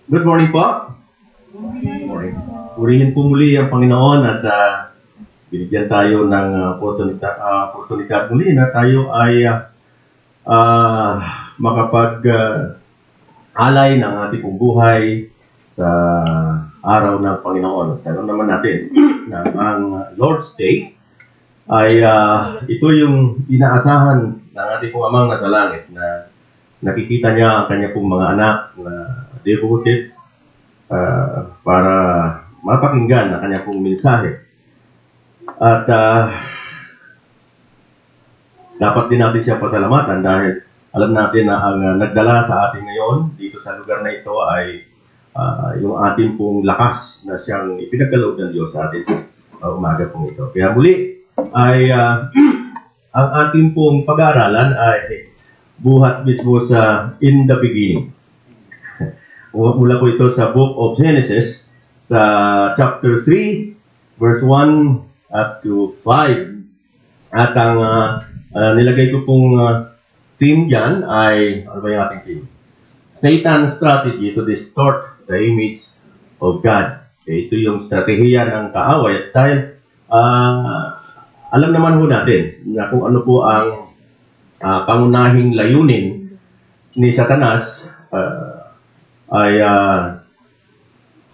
Good morning po. Good morning. Purihin po muli ang Panginoon at binigyan tayo ng oportunidad muli na tayo ay makapag-alay ng ating pong buhay sa araw ng Panginoon. Alam naman natin na ang Lord's Day ay ito yung inaasahan ng ating pong Amang nasa langit na nakikita niya ang kanya pong mga anak na devoted para mapakinggan ang kanya pong mensahe. At dapat din natin siya pasalamatan dahil alam natin na ang nagdala sa atin ngayon dito sa lugar na ito ay yung ating pong lakas na siyang ipinagkaloob ng Diyos sa atin umaga pong ito. Kaya muli ay ang ating pong pag-aaralan ay buhat mismo sa in the beginning. Mula po ito sa Book of Genesis sa chapter 3 verse 1 up to 5. At ang nilagay ko pong theme dyan ay, ano ba yung ating theme? Satan's strategy to distort the image of God. Ito yung strategiya ng kaaway. At dahil alam naman ho natin na kung ano po ang pangunahing layunin ni Satanas ay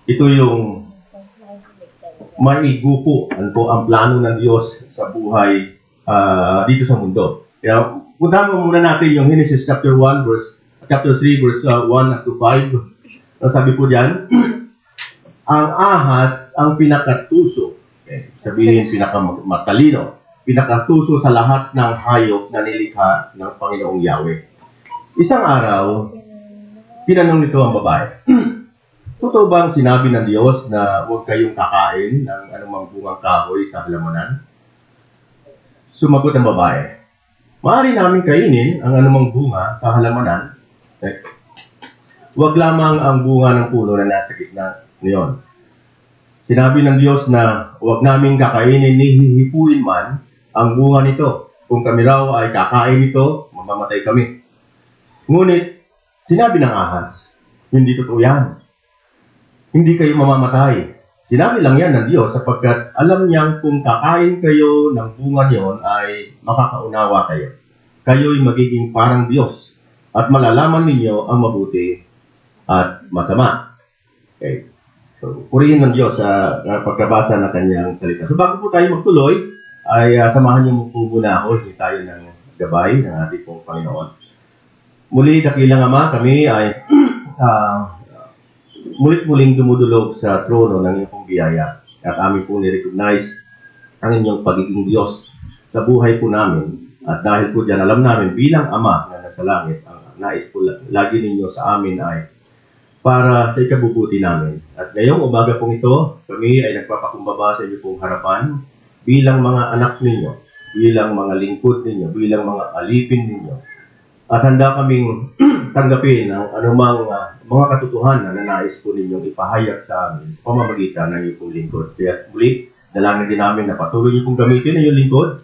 ito yung maigupo ang plano ng Diyos sa buhay dito sa mundo. Kaya puntahan mo muna natin yung Genesis chapter 3 verse 1 up to 5. Sabi po diyan, ang ahas ang pinakatuso. Sabihin pinakamatalino, pinakatuso sa lahat ng hayop na nilikha ng Panginoong Yahweh. Isang araw, tinanong nito ang babae, totoo bang sinabi ng Diyos na huwag kayong kakain ng anumang bungang kahoy sa halamanan? Sumagot ang babae, maaari namin kainin ang anumang bunga sa halamanan. Huwag lamang ang bunga ng puno na nasa gitna niyon. Sinabi ng Diyos na huwag namin kakainin ni hihipuin man ang bunga nito. Kung kami raw ay kakain nito, mamamatay kami. Ngunit, sinabi ng ahas, hindi totoo yan. Hindi kayo mamamatay. Sinabi lang yan ng Diyos sapagkat alam niyang kung kakain kayo ng bunga niyon ay makakaunawa kayo. Kayo'y magiging parang Diyos at malalaman ninyo ang mabuti at masama. Okay. So, purihin ng Diyos sa pagkabasa ng kanyang salita. So, bago po tayo magtuloy, ay samahan niyo po muna ako. Hindi tayo ng gabay ng ating pong Panginoon. Muli, dakilang Ama, kami ay mulit-muling dumudulog sa trono ng iyong pong biyaya. At amin po ni-recognize ang inyong pagiging Diyos sa buhay po namin. At dahil po dyan, alam namin bilang Ama na nasa langit, ang nais po lagi ninyo sa amin ay para sa ikabubuti namin. At ngayong umaga pong ito, kami ay nagpapakumbaba sa inyo pong harapan bilang mga anak ninyo, bilang mga lingkod ninyo, bilang mga alipin ninyo. At handa kaming tanggapin ang anumang mga katotohanan na nais po ninyong ipahayag sa amin pamamagitan ng iyong pong lingkod. Kaya muli, dalangin din namin na patuloy niyo pong gamitin ang iyong lingkod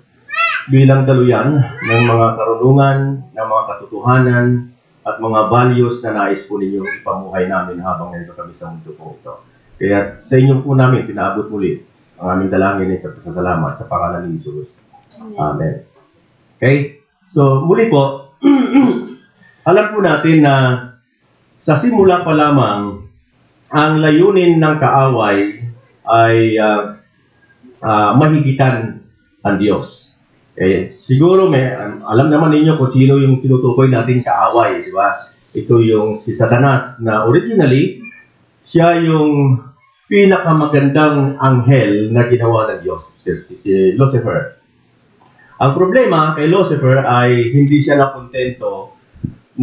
bilang daluyan ng mga karunungan, ng mga katotohanan, at mga values na nais po ninyong ipamuhay namin habang nandito kami sa mundo po ito. Kaya sa inyo po namin pinaabot muli ang aming dalangin at pasasalamat sa pangalan ni Jesus. Amen. Okay? So, muli po, alam po natin na sa simula pa lamang, ang layunin ng kaaway ay mahigitan ang Diyos. Siguro alam naman ninyo kung sino yung tinutukoy natin kaaway, di ba? Ito yung si Satanas na originally, siya yung pinakamagandang anghel na ginawa ng Diyos, si Lucifer. Ang problema kay Lucifer ay hindi siya nakontento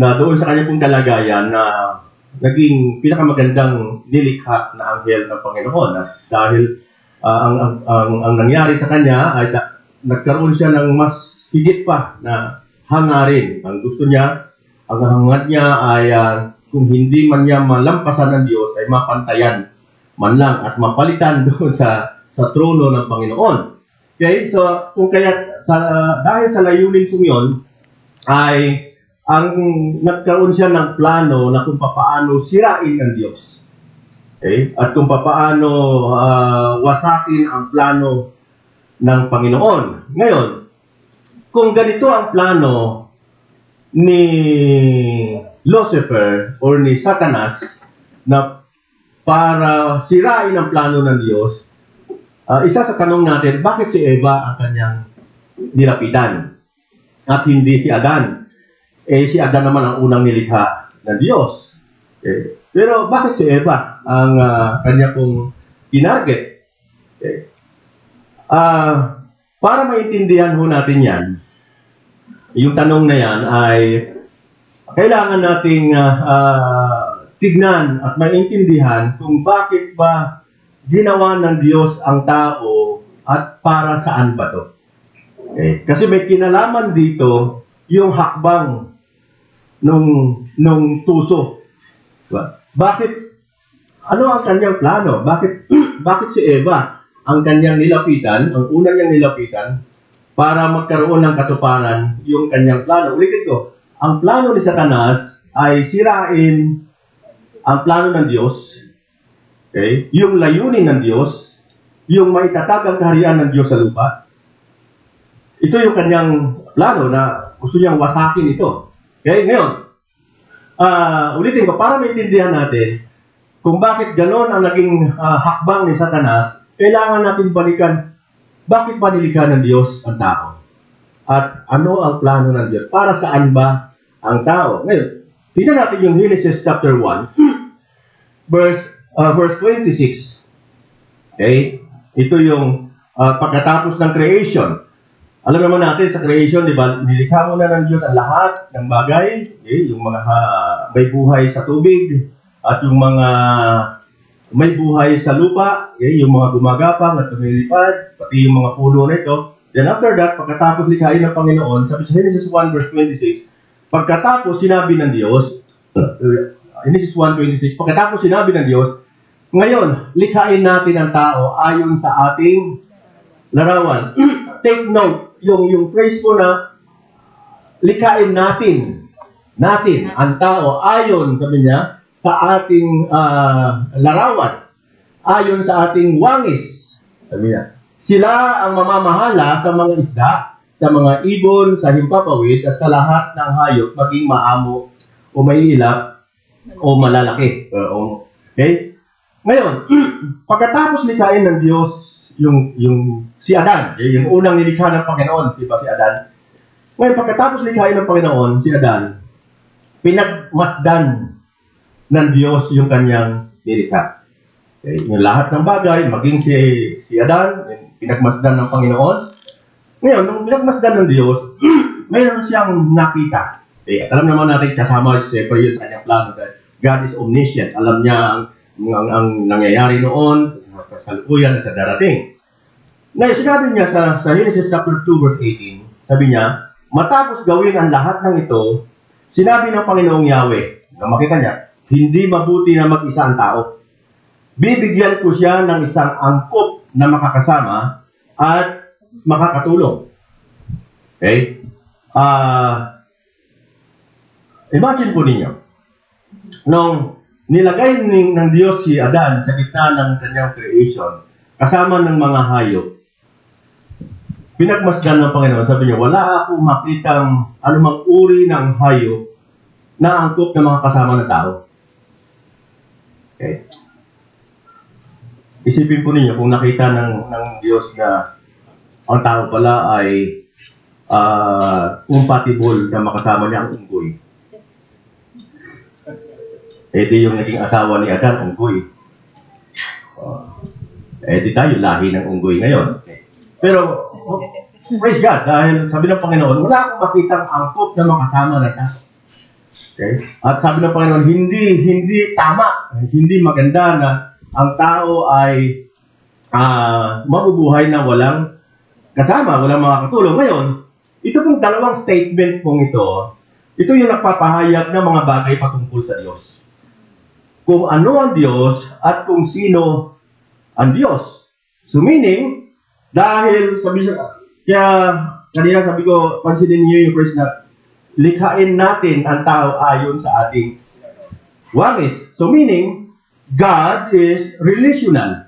na doon sa kanyang pong kalagayan na naging pinakamagandang nilikha na anghel ng Panginoon. At dahil ang nangyari sa kanya ay nagkaroon siya ng mas higit pa na hangarin. Ang gusto niya, ang hangad niya ay kung hindi man niya malampasan ng Diyos ay mapantayan man lang at mapalitan doon sa trono ng Panginoon. Okay, so kung kaya dahil sa layunin kong yun ay ang nagkaroon siya ng plano na kung paano sirain ng Diyos. Okay? At kung paano wasakin ang plano ng Panginoon. Ngayon, kung ganito ang plano ni Lucifer or ni Satanas na para sirain ang plano ng Diyos, isa sa tanong natin, bakit si Eva ang kanyang nilapitan at hindi si Adan? Si Adan naman ang unang nilikha ng Diyos. Okay. Pero bakit si Eva ang kanya pong tinarget? Okay. Para maintindihan ho natin yan, yung tanong na yan ay kailangan nating tignan at maintindihan kung bakit ba ginawa ng Diyos ang tao at para saan ba to. Okay. Kasi may kinalaman dito yung hakbang nung tuso. Diba? Bakit? Ano ang kanyang plano? Bakit si Eva ang kanyang nilapitan, ang unang niyang nilapitan, para magkaroon ng katuparan yung kanyang plano? Ulitin ko, ang plano ni Satanas ay sirain ang plano ng Diyos, okay? Yung layunin ng Diyos, yung maitatag ang kaharian ng Diyos sa lupa. Ito yung kanyang plano na gusto niyang wasakin ito. Okay, ngayon, ulitin ko, para maintindihan natin kung bakit gano'n ang naging hakbang ni Satanas, kailangan natin balikan bakit ba nilikha ng Diyos ang tao? At ano ang plano ng Diyos? Para saan ba ang tao? Ngayon, tingnan natin yung Genesis chapter 1, verse 26. Okay? Ito yung pagkatapos ng creation. Alam naman natin sa creation, di ba, nilikha muna ng Diyos ang lahat ng bagay, okay? Yung mga may buhay sa tubig, at yung mga may buhay sa lupa, okay? Yung mga gumagapang at lumilipad, pati yung mga puno na ito. Then after that, pagkatapos likhain ng Panginoon, sabi sa Genesis 1 verse 26, pagkatapos sinabi ng Diyos, Genesis 1:26, pagkatapos sinabi ng Diyos, ngayon, likhain natin ang tao ayon sa ating larawan. Take note, yung phrase ko na likhain natin ang tao ayon, sabi niya, sa ating larawan, ayon sa ating wangis, sabi niya. Sila ang mamamahala sa mga isda, sa mga ibon, sa himpapawid, at sa lahat ng hayop, maging maamo o maiilap o malalaki. Okay? Ngayon, pagkatapos likhain ng Diyos yung si Adan, yung unang nilikha ng Panginoon, di ba si Adan? Ngayon, pagkatapos likhain ng Panginoon, si Adan, pinagmasdan ng Diyos yung kanyang nilikha. Okay? Yung lahat ng bagay, maging si Adan, pinagmasdan ng Panginoon. Ngayon, nung pinagmasdan ng Diyos, mayroon siyang nakita. Okay? Alam naman natin, kasama siyempre yun sa kanyang plano. God is omniscient. Alam niya ang nangyayari noon, sa kasalukuyan at sa darating. Ngayon, sinabi niya sa Genesis chapter 2 verse 18, sabi niya, matapos gawin ang lahat ng ito, sinabi ng Panginoong Yahweh, na makita niya, hindi mabuti na mag-isa ang tao. Bibigyan ko siya ng isang angkop na makakasama at makakatulong. Okay? Imagine po ninyo, nung nilagay ng Diyos si Adan sa gitna ng kanyang creation, kasama ng mga hayop, pinagmasdan ng Panginoon, sabi niya, wala akong makitang anumang uri ng hayop na angkop na mga kasama ng tao. Okay? Isipin po ninyo kung nakita ng Diyos na ang tao pala ay compatible na makasama niya ang unggoy. Ito yung naging asawa ni Adan, unggoy. Di tayo lahi ng unggoy ngayon. Okay. Pero, praise God, dahil sabi ng Panginoon, wala akong makitang angkop na makasama na tao. Okay? At sabi ng Panginoon, hindi tama, hindi maganda na ang tao ay mabubuhay na walang kasama, walang makakatulong. Ngayon, ito pong dalawang statement pong ito yung nagpapahayag ng mga bagay patungkol sa Diyos. Kung ano ang Diyos at kung sino ang Diyos. So meaning, dahil kaya kanina sabi ko, pansinin niyo yung phrase na likhain natin ang tao ayon sa ating wangis. So meaning, God is relational.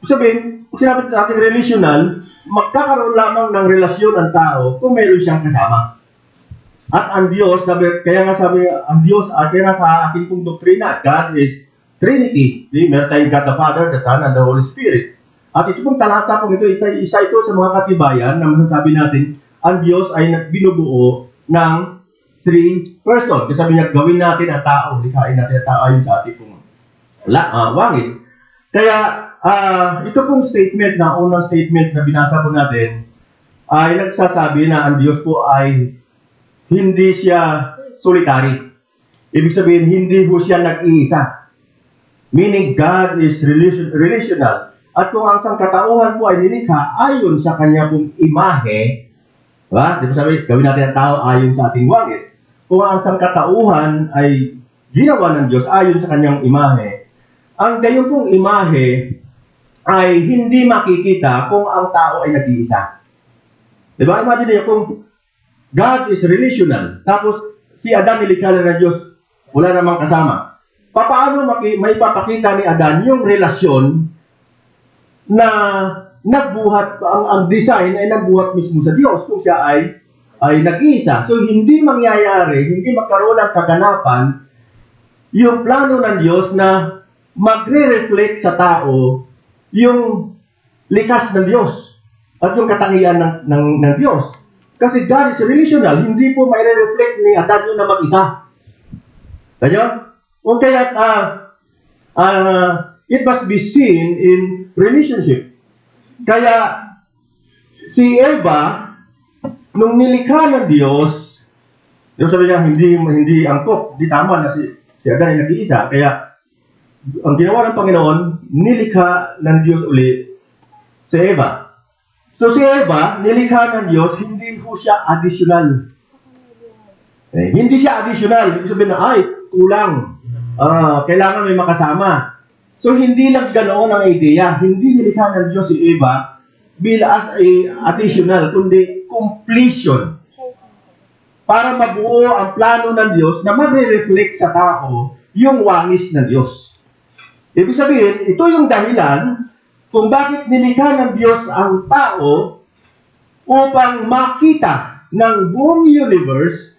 Sabihin, kung sinabi natin relational, magkakaroon lamang ng relasyon ang tao kung meron siyang kasama. At ang Diyos, kaya nga sabi, ang Diyos, kaya nga sa aking pong doktrina, God is Trinity. Meron tayong God the Father, the Son, and the Holy Spirit. At ito pong talata pong ito, isa ito sa mga katibayan na masasabi natin, ang Diyos ay binubuo ng 3 person. Kasi sabi niya, gawin natin ang tao, likhain natin ang tao ayon sa ating pong wangis. Kaya, ito pong statement na, unang statement na binasa po natin, ay nagsasabi na ang Diyos po ay hindi siya solitary. Ibig sabihin, hindi po siya nag-iisa. Meaning, God is relational. At kung ang sangkatauhan po ay nilikha ayon sa kanya pong imahe, diba? Di ba sabi, gawin natin ang tao ayon sa ating wangis. Kung ang sangkatauhan ay ginawa ng Diyos ayon sa kanyang imahe, ang gayon pong imahe ay hindi makikita kung ang tao ay nag-iisa. Diba? Imagine niyo kung God is relational, tapos si Adan nilikha ng Diyos, wala namang kasama. Paano may papakita ni Adan yung relasyon na nagbuhat, ang design ay nagbuhat mismo sa Diyos kung siya ay nag-iisa. So, hindi mangyayari, hindi magkaroon ng kaganapan yung plano ng Diyos na magre-reflect sa tao yung likas ng Diyos at yung katangian ng Diyos. Kasi God is relational, hindi po may reflect ni Adan yung na mag-isa. Kaya, kung kaya it must be seen in relationship. Kaya, si Eva, nung nilikha ng Diyos, sabi niya, hindi angkop, hindi tama na si Adan ay nag-iisa. Kaya, ang ginawa ng Panginoon, nilikha ng Diyos uli si Eva. So, si Eva, nilikha ng Diyos, hindi po siya additional. Hindi siya additional. Ibig sabihin na, kulang. Kailangan may makasama. So, hindi lang ganoon ang idea. Hindi nilikha ng Diyos si Eva as a additional, kundi completion. Para mabuo ang plano ng Diyos na magre-reflect sa tao yung wangis ng Diyos. Ibig sabihin, ito yung dahilan kung bakit nilikha ng Diyos ang tao upang makita ng buong universe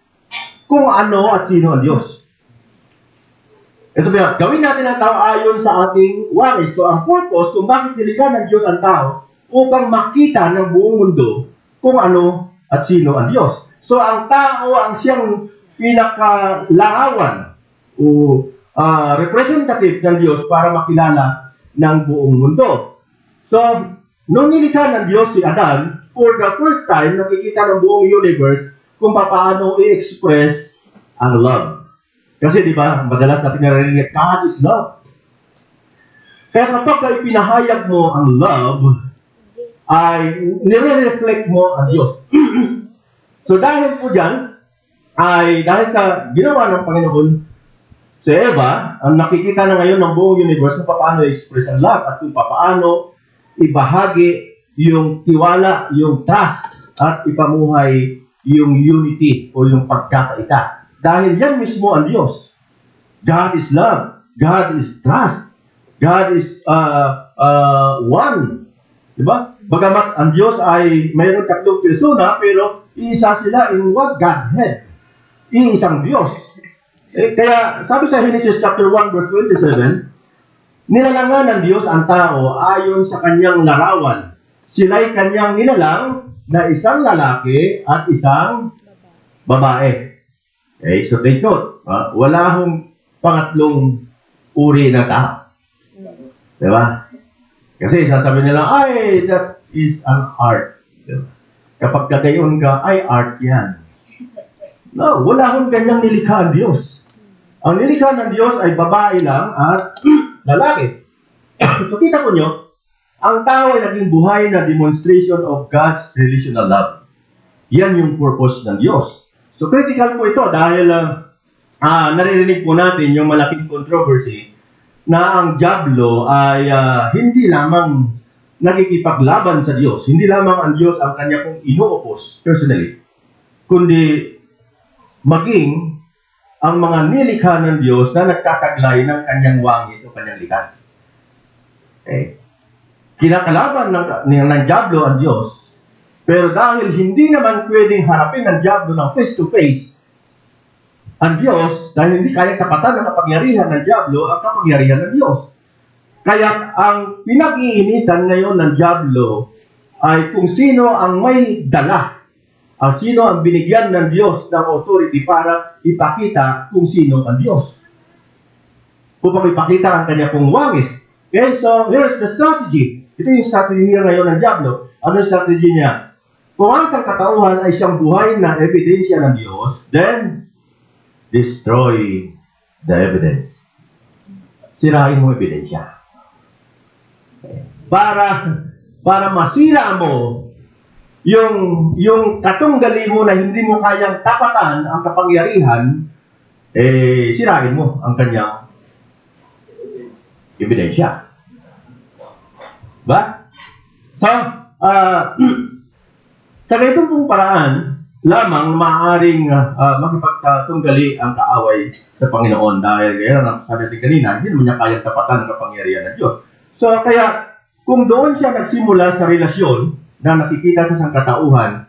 kung ano at sino ang Diyos. Sabi nga, gawin natin ang tao ayon sa ating wangis. So, ang purpose kung bakit nilikha ng Diyos ang tao upang makita ng buong mundo kung ano at sino ang Diyos. So, ang tao ang siyang pinakalarawan o representative ng Diyos para makilala ng buong mundo. So, nung nilikha ng Diyos si Adan, for the first time, nakikita ng buong universe kung paano i-express ang love. Kasi di ba, madalas natin narinig, God is love. Kaya kapag ipinahayag mo ang love, ay nire-reflect mo ang Diyos. So dahil po dyan, dahil sa ginawa ng Panginoon sa Eva, ang nakikita na ngayon ng buong universe kung paano i-express ang love at kung paano ibahagi yung tiwala, yung trust, at ipamuhay yung unity o yung pagkakaisa. Dahil yan mismo ang Diyos. God is love. God is trust. God is one. Diba? Bagamat ang Diyos ay mayroon 3 persona, pero iisa sila in one Godhead. Iisang Diyos. Kaya sabi sa Genesis chapter 1 verse 27, nilalangan ng Diyos ang tao ayon sa kanyang larawan. Sila'y kanyang nilalang na isang lalaki at isang babae. Okay, so take note. Wala hong pangatlong uri ng tao. Diba? Kasi sasabi nila, that is an art. Diba? Kapag kagayon ka, art yan. No, wala hong ganyang nilikha ang Diyos. Ang nilikha ng Diyos ay babae lang at lalaki. So kita po nyo, ang tao ay naging buhay na demonstration of God's relational love. Yan yung purpose ng Diyos. So critical po ito dahil naririnig po natin yung malaking controversy na ang diablo ay hindi lamang nakikipaglaban sa Diyos. Hindi lamang ang Diyos ang kanya pong ino-oppose personally, kundi maging ang mga nilikha ng Diyos na nagtataglay ng kanyang wangis o kanyang likas. Okay. Kinakalaban ng Diablo ang Diyos, pero dahil hindi naman pwedeng harapin ng Diablo ng face-to-face ang Diyos, dahil hindi kaya tapatan ng kapangyarihan ng Diablo ang kapangyarihan ng Diyos. Kaya ang pinag-iinitan ngayon ng Diablo ay kung sino ang may dala, ang sino ang binigyan ng Diyos ng authority para ipakita kung sino ang Diyos. Upang ipakita ang kanya pong wangis. Okay, so here's the strategy. Ito yung strategy niya ngayon ng Diablo. Ano yung strategy niya? Kung ang sangkatauhan ay siyang buhay na ebidensya ng Diyos, then destroy the evidence. Sirain mo ebidensya. Para masira mo yung katunggali mo na hindi mo kayang tapatan ang kapangyarihan, sirain mo ang kanyang ebidensya. Ba? So, sa ganitong pong paraan, lamang maaaring makipagtunggali ang kaaway sa Panginoon dahil gaya na sabi natin kanina, hindi naman niya kayang tapatan ang kapangyarihan ng Diyos. So, kaya, kung doon siya nagsimula sa relasyon na nakikita sa sangkatauhan,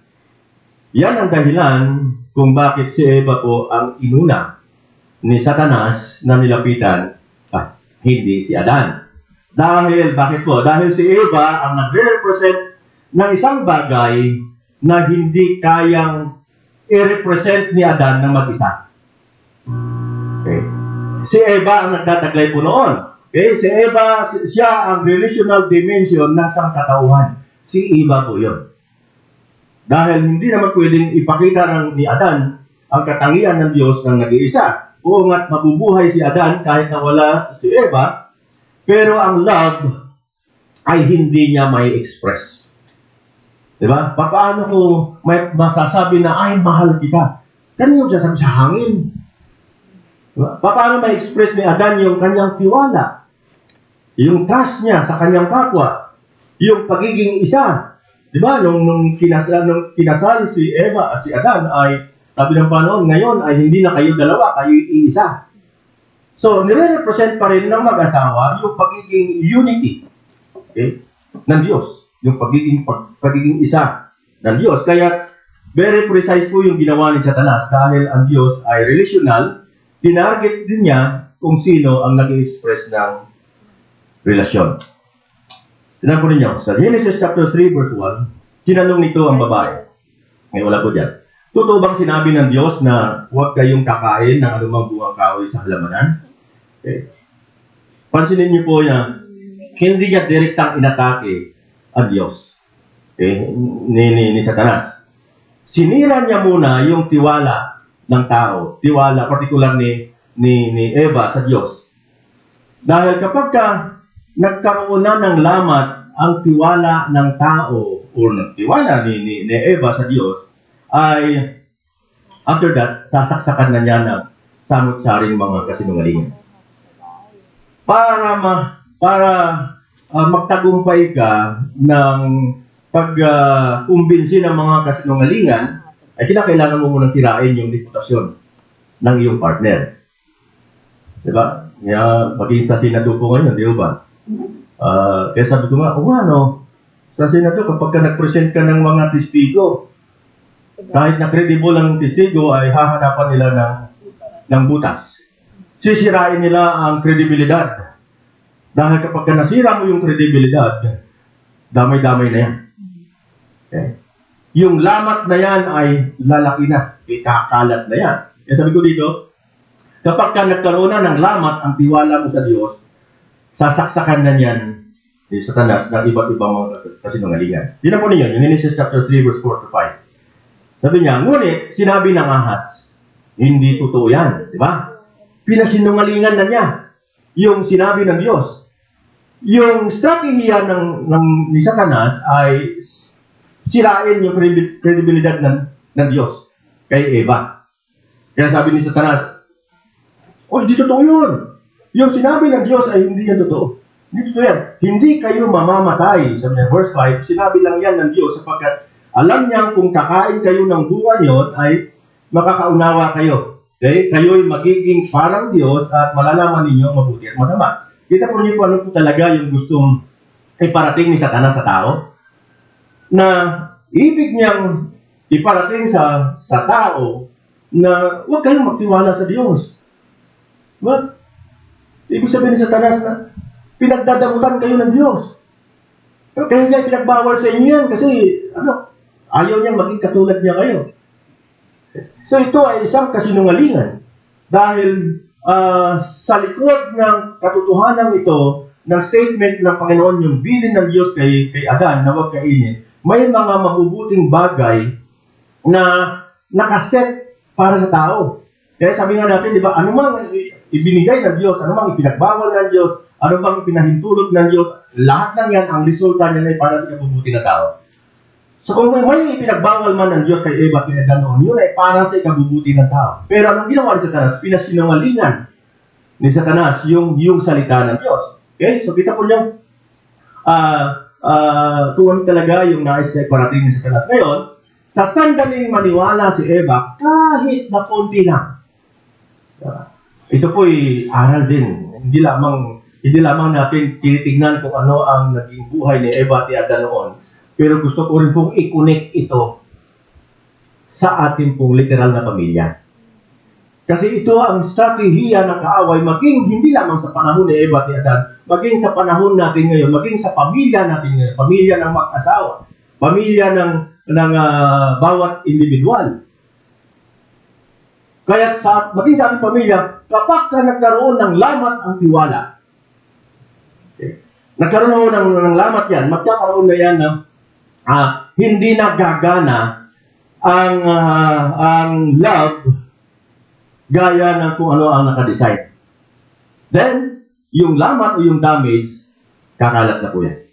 yan ang dahilan kung bakit si Eva po ang inuna ni Satanas na nilapitan at hindi si Adan. Dahil, bakit po? Dahil si Eva ang nagre-represent ng isang bagay na hindi kayang i-represent ni Adan ng mag-isa. Okay. Si Eva ang nagtataglay po noon. Okay, si Eva, siya ang relational dimension ng sangkatauhan. Si Eva po yun. Dahil hindi naman pwedeng ipakita ni Adan ang katangian ng Diyos ng nag-iisa. Oo nga't mabubuhay si Adan kahit na wala si Eva, pero ang love ay hindi niya may express. Diba? Paano ko may masasabi na, ay, mahal kita? Kanino siya sabi sa hangin? Diba? Paano may express ni Adan yung kanyang tiwala? Yung trust niya sa kanyang kapwa, yung pagiging isa. Diba? Nung kinasal si Eva at si Adan ay, sabi ng Panginoon, ngayon ay hindi na kayo dalawa, kayo iisa. So, nire-represent pa rin ng mag-asawa yung pagiging unity, okay, ng Diyos. Yung pagiging isa ng Diyos. Kaya, very precise po yung ginawa ni Satanas dahil ang Diyos ay relational, tinarget din niya kung sino ang nag-express ng relasyon. Tinan po ninyo, sa Genesis chapter 3 verse 1, tinanong nito ang babae. Ngayon wala po dyan. Totoo bang sinabi ng Diyos na huwag kayong kakain ng anumang bungang kahoy sa halamanan? Okay. Pansinin niyo po yan, hindi niya direktang inatake ang Diyos. Okay? Ni Satanas. Sinira niya muna yung tiwala ng tao. Tiwala, particular ni Eva sa Diyos. Dahil kapag nagkaroon na ng lamat ang tiwala ng tao o ng tiwala ni Eva sa Diyos, ay after that, sasaksakan na niya ng samot-saring mga kasinungalingan. Para magtagumpay ka ng pag-kumbinsi ng mga kasinungalingan, ay kinakailangan mo munang sirain yung reputasyon ng iyong partner. Diba? Maging sa Senado po ngayon, di ba? Kaya sabi ko nga, sa Senado, kapag ka nag-present ka ng mga testigo, kahit na credible ang testigo, ay hahanapan nila ng butas. Sisirain nila ang kredibilidad. Dahil kapag nasira mo yung kredibilidad, damay-damay na yan. Okay? Yung lamat na yan ay lalaki na. Ikakalat na yan. Kaya sabi ko dito, kapag nagkaroon na ng lamat ang tiwala mo sa Diyos, sasaksakan na yan ni Satanas ng iba't ibang mga kasinungalingan. Tingnan po ninyo, yung Genesis chapter 3 verse 4 to 5. Sabi niya, ngunit sinabi ng ahas, hindi totoo yan. Diba? Pinasinungalingan na niya yung sinabi ng Diyos. Yung strategiya ni Satanas ay sirain yung kredibilidad ng Diyos kay Eva. Kaya sabi ni Satanas, hindi totoo yun. Yung sinabi ng Diyos ay hindi yan totoo. Hindi totoo yan. Hindi kayo mamamatay. Sabi niya, verse 5, sinabi lang yan ng Diyos sapagkat alam niya kung kakain kayo ng bunga niyon ay makakaunawa kayo Okay? Kayo'y magiging parang Diyos at malalaman ninyo ang mabuti at masama. Kita po niyo kung ano po talaga yung gustong iparating ni Satanas sa tao, na ibig niyang iparating sa tao na huwag kayong magtiwala sa Diyos. What? Ibig sabihin ni Satanas na pinagdadamutan kayo ng Diyos. Kaya niya pinagbawal sa inyo yan kasi ayaw niyang maging katulad niya kayo. So ito ay isang kasinungalingan dahil sa likod ng katotohanan ito, ng statement ng Panginoon, yung bilin ng Diyos kay Adan na huwag kainin, may mga mabubuting bagay na nakaset para sa tao. Kaya sabi nga natin, di ba, anumang ibinigay ng Diyos, anumang ipinagbawal ng Diyos, anumang pinahintulot ng Diyos, lahat ng yan, ang resulta niya ay para sa ikabubuti ng tao. So kung may ipinagbawal man ng Diyos kay Eva, pinaganoon, yun ay para sa ikabubuti ng tao. Pero anong ginawa ni Satanas? Pinasinungalingan ni Satanas yung salita ng Diyos. Okay? So kita po niyo, kung ano talaga yung nais na iparating ni Satanas. Ngayon, sa sandaling maniwala si Eva, kahit na konti lang. Ito po'y aral din. Hindi lamang natin tinitignan kung ano ang naging buhay ni Eva at ni Adan noon. Pero gusto ko rin pong i-connect ito sa ating pong literal na pamilya. Kasi ito ang strategiya ng kaaway, maging hindi lamang sa panahon ni Eva at ni Adan, maging sa panahon natin ngayon, maging sa pamilya natin ngayon, pamilya ng mag-asawa, pamilya ng bawat individual. Kaya maging sa ating pamilya, kapag ka nagkaroon ng lamat ang tiwala, nagkaroon ng lamat yan, magkakaroon na yan ng hindi na gagana ang love gaya ng kung ano ang nakadesign. Then, yung lamat o yung damage, kakalat na po yan.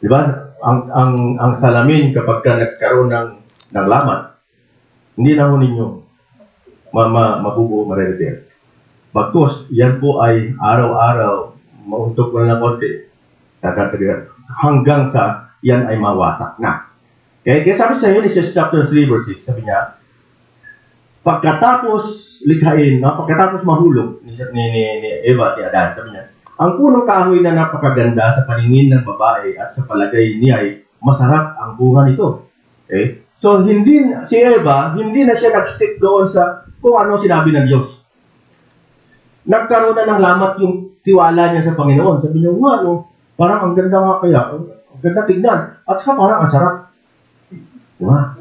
Diba? Ang salamin kapag ka nagkaroon ng lamat, hindi na ho ninyo mabubuo, ma-repair. Bagkus, yan po ay araw-araw, mauntok na ng konti, hanggang sa yan ay mawasak na. Okay? Kaya sabi sa Genesis chapter 3 verse 6, sabi niya, pagkatapos likhain, pagkatapos mahulog ni Eva at ni Adan, sabi niya, ang punong kahoy na napakaganda sa paningin ng babae at sa palagay niya ay masarap ang bunga nito. Okay? So, si Eva, hindi na siya nag-stick doon sa kung ano sinabi ng Diyos. Nagkaroon na ng lamat yung tiwala niya sa Panginoon. Sabi niya, parang ang ganda nga kaya, ang ganda tignan, at saka parang ang sarap. Diba?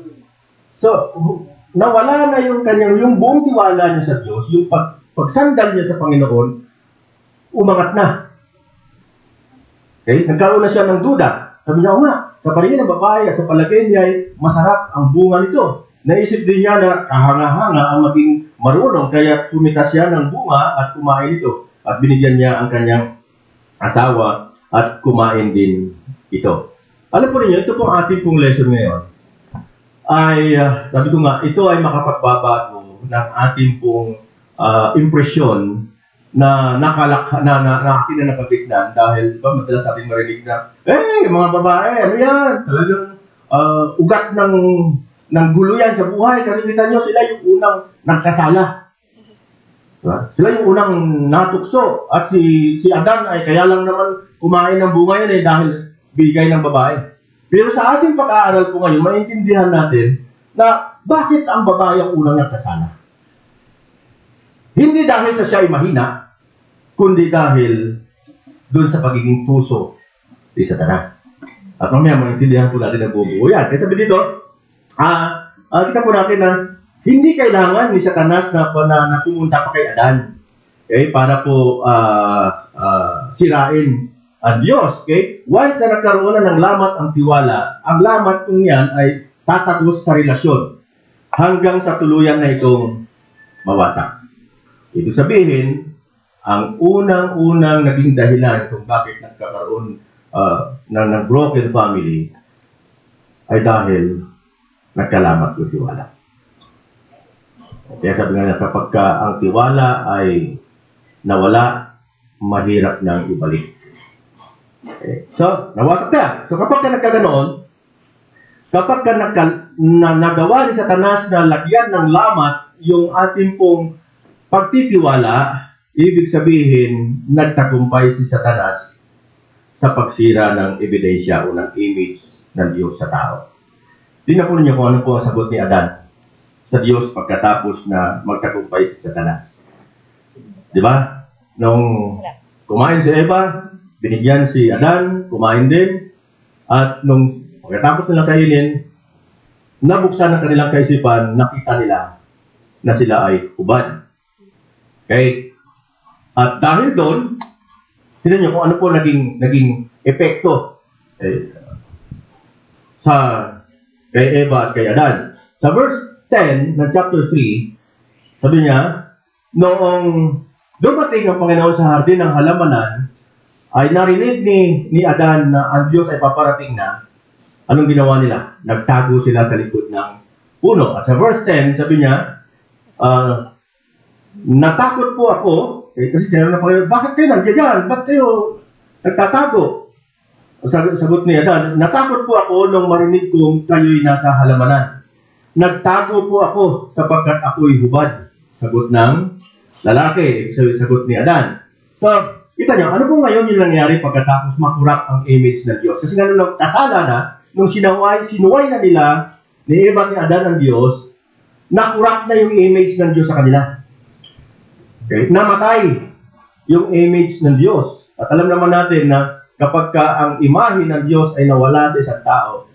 So, nawala na yung buong tiwala niya sa Diyos, yung pagsandal niya sa Panginoon, umangat na. Okay? Nagkaroon na siya ng duda. Sabi niya, sa paningin ng babae at sa palagay niya ay masarap ang bunga nito. Naisip din niya na kahanga-hanga ang maging marunong, kaya tumita siya ng bunga at kumain ito. At binigyan niya ang kanyang asawa at kumain din ito. Alam po ninyo, ito pong ating pong lesson ngayon ay, sabi ko nga, ito ay makapagbabago ng ating pong impresyon na akin na napagisnan dahil madalas natin marinig na, mga babae, ano yan? Talagang ugat ng gulo yan sa buhay kasi kita nyo, sila yung unang nagkasala. Diba? Sila yung unang natukso at si Adan ay kaya lang naman kumain ng bunga yan dahil bigay ng babae. Pero sa ating pag-aaral po ngayon, maintindihan natin na bakit ang babae ang unang nagkasala. Hindi dahil sa siya ay mahina, kundi dahil doon sa pagiging puso ni Satanas. At mamaya maintindihan po natin ang buo yan. Kaya sabi dito, kita po natin na hindi kailangan ni Satanas na pumunta pa kay Adan. Okay? Para po sirain ang Diyos. Okay? Once na nagkaroon na ng lamat ang tiwala, ang lamat kong yan ay tatagos sa relasyon hanggang sa tuluyan na itong mawasak. Ito sabihin, ang unang-unang naging dahilan kung bakit nagkakaroon ng broken family ay dahil nagkalamat yung tiwala. Kaya sabi nga kapag ang tiwala ay nawala, mahirap nang ibalik. Okay. So, nawasak na. So kapag nagkaganoon, kapag nagawa ni Satanas na lagyan ng lamat yung ating pong pagtitiwala, ibig sabihin, nagtagumpay si Satanas sa pagsira ng ebidensya o ng image ng Diyos sa tao. Tingnan po ninyo kung ano po ang sagot ni Adan sa Diyos pagkatapos na magtagumpay si Satanas. Di ba? Nung kumain si Eva, binigyan si Adan, kumain din, at nung pagkatapos nilang kainin, nabuksan ang kanilang kaisipan, nakita nila na sila ay hubad. Okay? At dahil doon, tingnan nyo kung ano po naging epekto sa kay Eva at kay Adan. Sa verse 10 ng chapter 3, sabi niya, noong dumating ang Panginoon sa hardin ng halamanan, ay narinig ni Adan na ang Diyos ay paparating na. Anong ginawa nila? Nagtago sila sa likod ng puno. At sa verse 10, sabi niya, natakot po ako, kasi tinanong na Panginoon, bakit kayo nandiyan? Bakit kayo nagtatago? Sagot ni Adan, natakot po ako nung marinig kong kayo'y nasa halamanan. Nagtago po ako sapagkat ako'y hubad. Sagot ng lalaki, sagot ni Adan. So, kita nyo, ano po ngayon yung nangyari pagkatapos makurap ang image ng Diyos? Kasi nga nung kasala na, nung sinuway na nila ni Eva at ni Adan ang Diyos, nakurap na yung image ng Diyos sa kanila. Okay? Namatay yung image ng Diyos. At alam naman natin na kapag ang imahe ng Diyos ay nawala sa isang tao,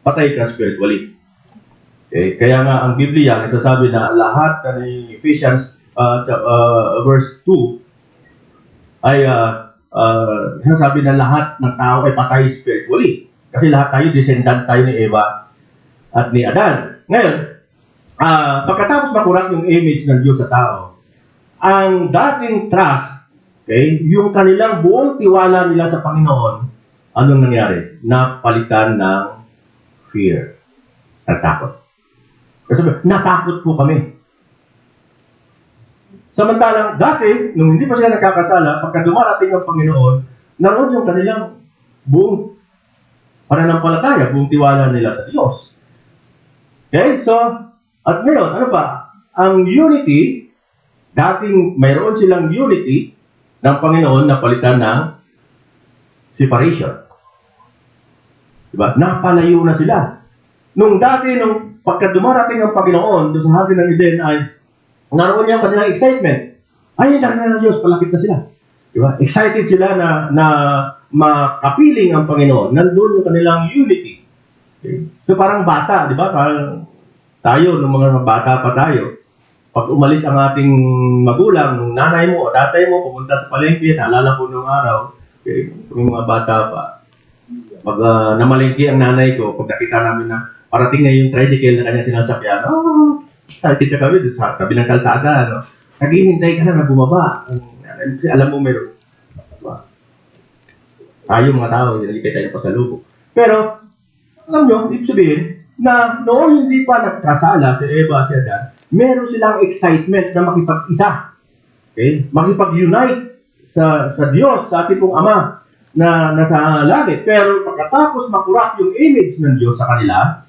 patay ka spiritually. Okay? Kaya nga ang Biblia nagsasabi na lahat ng Ephesians verse 2 ay sinasabi na lahat ng tao ay patay spiritually. Kasi lahat tayo, descendant tayo ni Eva at ni Adan. Ngayon, pagkatapos makurap yung image ng Diyos sa tao, ang dating trust, okay, yung kanilang buong tiwala nila sa Panginoon, anong nangyari? Napalitan ng fear. At takot. Kasi natakot po kami. Samantalang dati, nung hindi pa sila nagkakasala, pagka dumarating ang Panginoon, naroon yung kanilang buong pananampalataya, buong tiwala nila sa Diyos. Okay? So, at ngayon, ano ba? Ang unity, dating mayroon silang unity ng Panginoon na palitan ng separation. Diba? Napalayo na sila. Nung dati, nung pagka dumarating ang Panginoon, doon sa hardin ng Eden ay naroon niya kanilang excitement. Ay, dahil na ng Diyos, palapit na sila. Diba? Excited sila na makapiling ang Panginoon. Nandun yung kanilang unity. Okay? So parang bata, di ba? Parang tayo, nung mga bata pa tayo, pag umalis ang ating magulang, nung nanay mo o tatay mo, pumunta sa palengke, naalala ko nung araw, okay, yung mga bata pa, pag namalengke ang nanay ko, pag nakita namin na parating na yung tricycle na kanya sinasakyan, excited ka kami doon sa tabi ng kalsada, no? Naghihintay ka na bumaba. Kasi alam mo meron. Tayo mga tao, hindi tayo pasalubong. Pero, alam nyo, ibig sabihin, na noon hindi pa nagkasala si Eva, si Adan, meron silang excitement na makipag-isa. Okay? Makipag-unite sa Diyos, sa ating pong Ama na nasa langit. Pero pagkatapos makurap yung image ng Diyos sa kanila,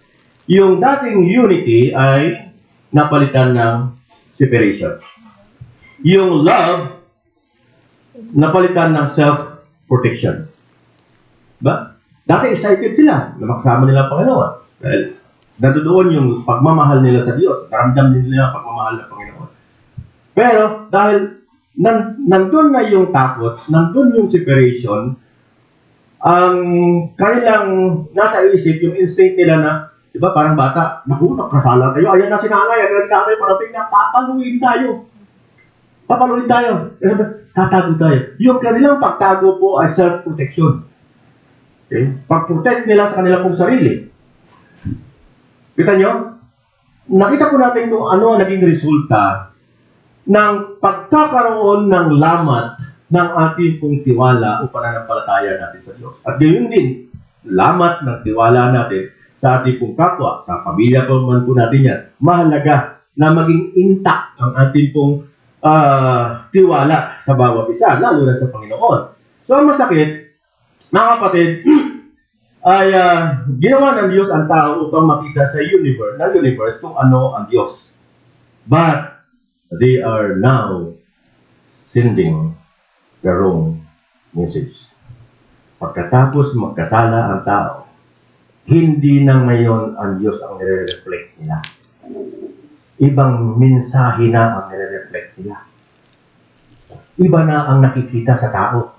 yung dating unity ay napalitan ng separation. Yung love, napalitan ng self-protection. Diba? Dati excited sila na makasama nila ang Panginoon. Dahil nandoon yung pagmamahal nila sa Diyos. Naramdam nila ang pagmamahal ng Panginoon. Pero dahil nandun na yung takot, nandun yung separation, ang kanilang nasa isip, yung instinct nila na, diba parang bata, naku, nagkasala tayo, ayan na si nanay, ayan na si tatay, parating na, papaluin tayo. Papaluin tayo. Tatago tayo. Yung kanilang pagtago po ay self-protection. Okay? Pag-protect nila sa kanilang pong sarili. Kita nyo? Nakita po natin kung ano ang naging resulta ng pagkakaroon ng lamat ng ating pong tiwala o pananampalataya natin sa Diyos. At gayon din, lamat ng tiwala natin sa ating pong kapwa, sa pamilya po man po natin yan. Mahalaga na maging intact ang ating pong tiwala sa bawat isa, lalo na sa Panginoon. So, ang masakit, mga kapatid, ay ginawa ng Diyos ang tao upang makita sa universe kung ano ang Diyos. But they are now sending the wrong message. Pagkatapos magkasala ang tao, hindi na ngayon ang Diyos ang nire-reflect nila. Ibang mensahe na ang nire-reflect nila. Iba na ang nakikita sa tao.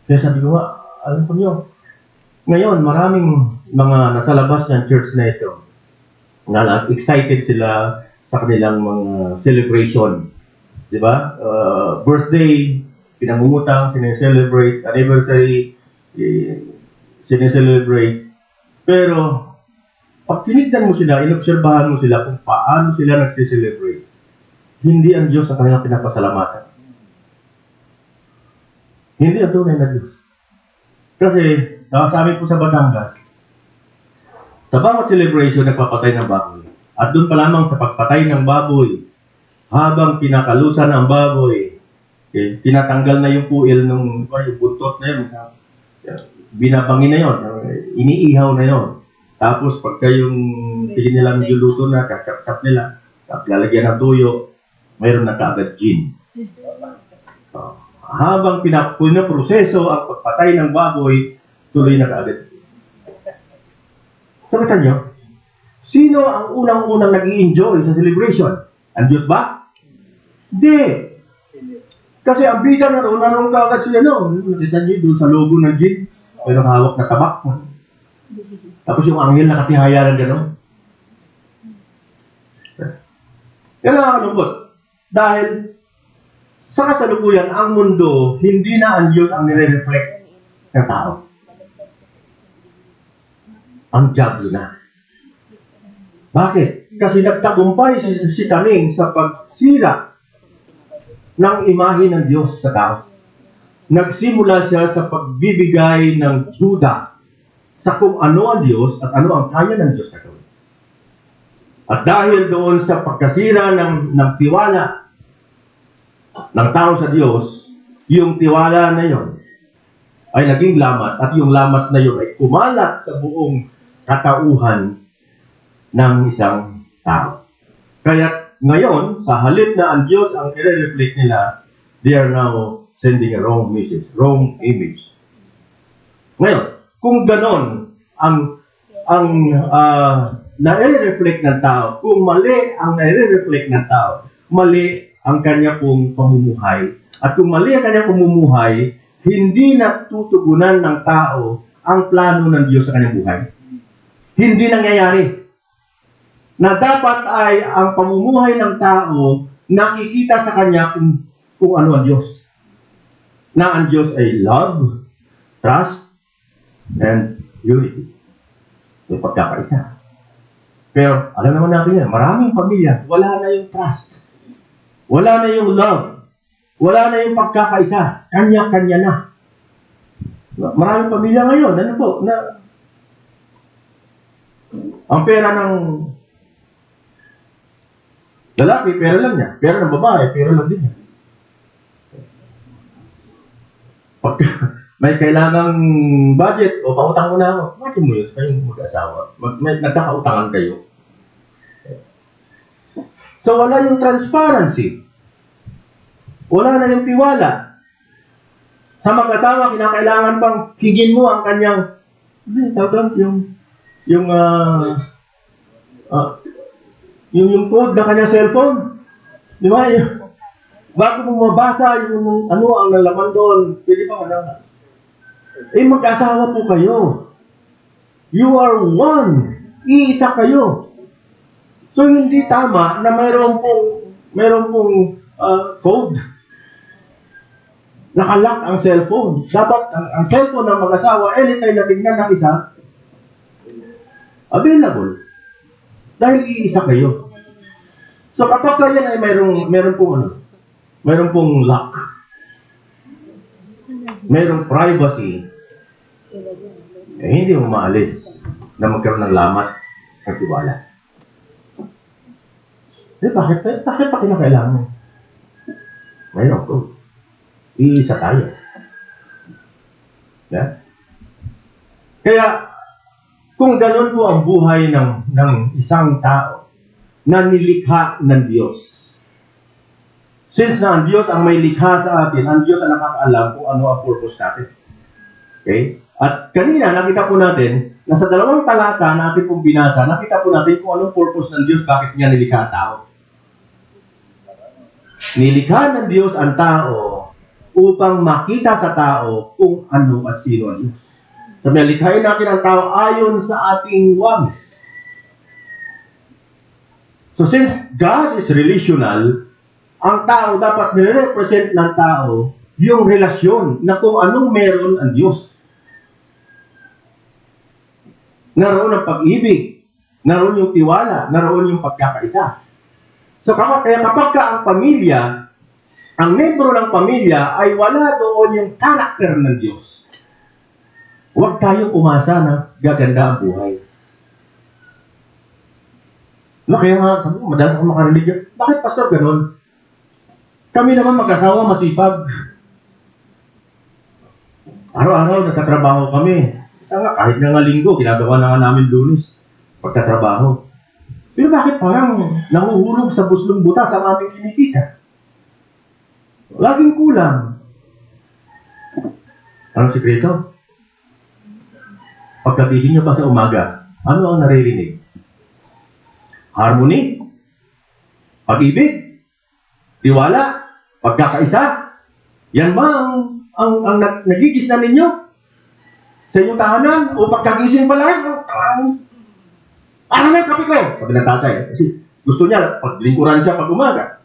Kaya sabi ko nga, alam ko nyo, ngayon maraming mga nasa labas ng church na ito na excited sila sa kanilang mga celebration. Di ba? Birthday, pinangungutang, sineselebrate, anniversary, sineselebrate. Pero, pag tinignan mo sila, inobserbahan mo sila kung paano sila nagsiselebrate, hindi ang Diyos sa kanilang pinapasalamatan. Hindi ang tunay na Diyos. Kasi, sabi po sa Batangas, sa bawat celebration, nagpapatay ng baboy. At doon pa lamang sa pagpatay ng baboy, habang pinakalusan ang baboy, tinatanggal na yung puil yung buntot na yun, binabangin na yun, iniihaw na yun. Tapos pagka yung tingin nila niluluto na, kakap-kap nila, tapos lalagyan ng tuyo, mayroon na kaagad gin. Habang pinaproseso ang pagpatay ng baboy, tuloy na kaagad. Sabitan nyo, sino ang unang-unang nag-i-enjoy sa celebration? Ang Diyos ba? Hindi. Kasi ang bida na roon, naroon kaagad sila noon. Nakita nyo doon sa logo ng gin, mayroong hawak na tabak. Tapos yung anghel nakatihaya ng gano'n. Kaya nakakalungkot. Dahil sa kasalukuyan, ang mundo, hindi na ang Diyos ang nire-reflect ng tao. Ang diablo na. Bakit? Kasi nagtagumpay si Taning sa pagsira ng imahe ng Diyos sa tao. Nagsimula siya sa pagbibigay ng duda sa kung ano ang Diyos at ano ang kaya ng Diyos na gawin. At dahil doon sa pagkasira ng tiwala ng tao sa Diyos, yung tiwala na yon ay naging lamat at yung lamat na yon ay kumalat sa buong katauhan ng isang tao. Kaya ngayon, sa halip na ang Diyos ang i-reflect nila, they are now sending a wrong message, wrong image. Ngayon, kung ganon ang nai-reflect ng tao, kung mali ang nai-reflect ng tao, mali ang kanya pong pamumuhay. At kung mali ang kanyang pamumuhay, hindi natutugunan ng tao ang plano ng Diyos sa kanyang buhay. Hindi nangyayari. Na dapat ay ang pamumuhay ng tao nakikita sa kanya kung ano ang Diyos. Na ang Diyos ay love, trust, and unity. May pagkakaisa. Pero alam naman natin yan, maraming pamilya, wala na yung trust. Wala na yung love. Wala na yung pagkakaisa. Kanya-kanya na. Maraming pamilya ngayon, ano po, na ang pera ng lalaki, pera lang niya. Pera ng babae, pera lang din niya. Pagka may kailangang budget, o pautang mo na ako. Bakit mo yun? Kayong mag-asawa. Nagkakautangan kayo. So, wala yung transparency. Wala na yung tiwala. Sa mag-asawa, kinakailangan pang higin mo ang kanyang, yung code ng kanyang cellphone. Di ba? Bago mo mabasa yung ano ang nalaman doon, pwede pa wala. Mag-asawa po kayo. You are one. Iisa kayo. So, hindi tama na mayroon pong code. Nakalock ang cellphone. Dapat ang cellphone ng mag-asawa, anytime na tingnan ng isa, available. Dahil iisa kayo. So, kapag yan ay mayroon pong lock. Mayroong privacy. Hindi mo maalis na magkaroon ng lamat ng tiwala. Bakit pa kinakailangan? Mayroon ko. Iisa tayo. Yeah? Kaya, kung gano'n po ang buhay ng isang tao na nilikha ng Diyos, since na ang Diyos ang may likha sa atin, ang Diyos ang nakakaalam kung ano ang purpose natin. Okay? At kanina, nakita po natin na sa 2 talata na ating pong binasa, nakita po natin kung anong purpose ng Diyos, bakit niya nilikha ang tao. Nilikha ng Diyos ang tao upang makita sa tao kung ano at sino ang Diyos. Sabi niya, likhain natin ang tao ayon sa ating wangis. So since God is relational, ang tao dapat nire-represent ng tao yung relasyon na kung anong meron ang Diyos. Naroon ang pag-ibig, naroon yung tiwala, naroon yung pagkakaisa. So kaya kapag ka ang pamilya, ang membro ng pamilya ay wala doon yung karakter ng Diyos, huwag tayong umasa na gaganda ang buhay. No, kaya nga, sabi ko, madalas ako makarinig yun. Bakit pastor ganun? Kami naman mag-asawa masipag. Araw-araw nagtatrabaho kami. Kahit nga linggo, ginagawa na nga namin Lunes, pagtatrabaho. Pero bakit parang nahuhulog sa buslong butas ang aming kinikita? Laging kulang. Anong sikreto? Pagkagising niyo pa sa umaga, ano ang naririnig? Harmony? Pag-ibig? Tiwala? Pagkakaisa? Yan ba ang nagigisnan ninyo? Sa inyong tahanan? O pagkagising pa lang? Asan na yung kape ko? Sabi ng tatay. Kasi gusto niya, paglingkuran siya pag umaga.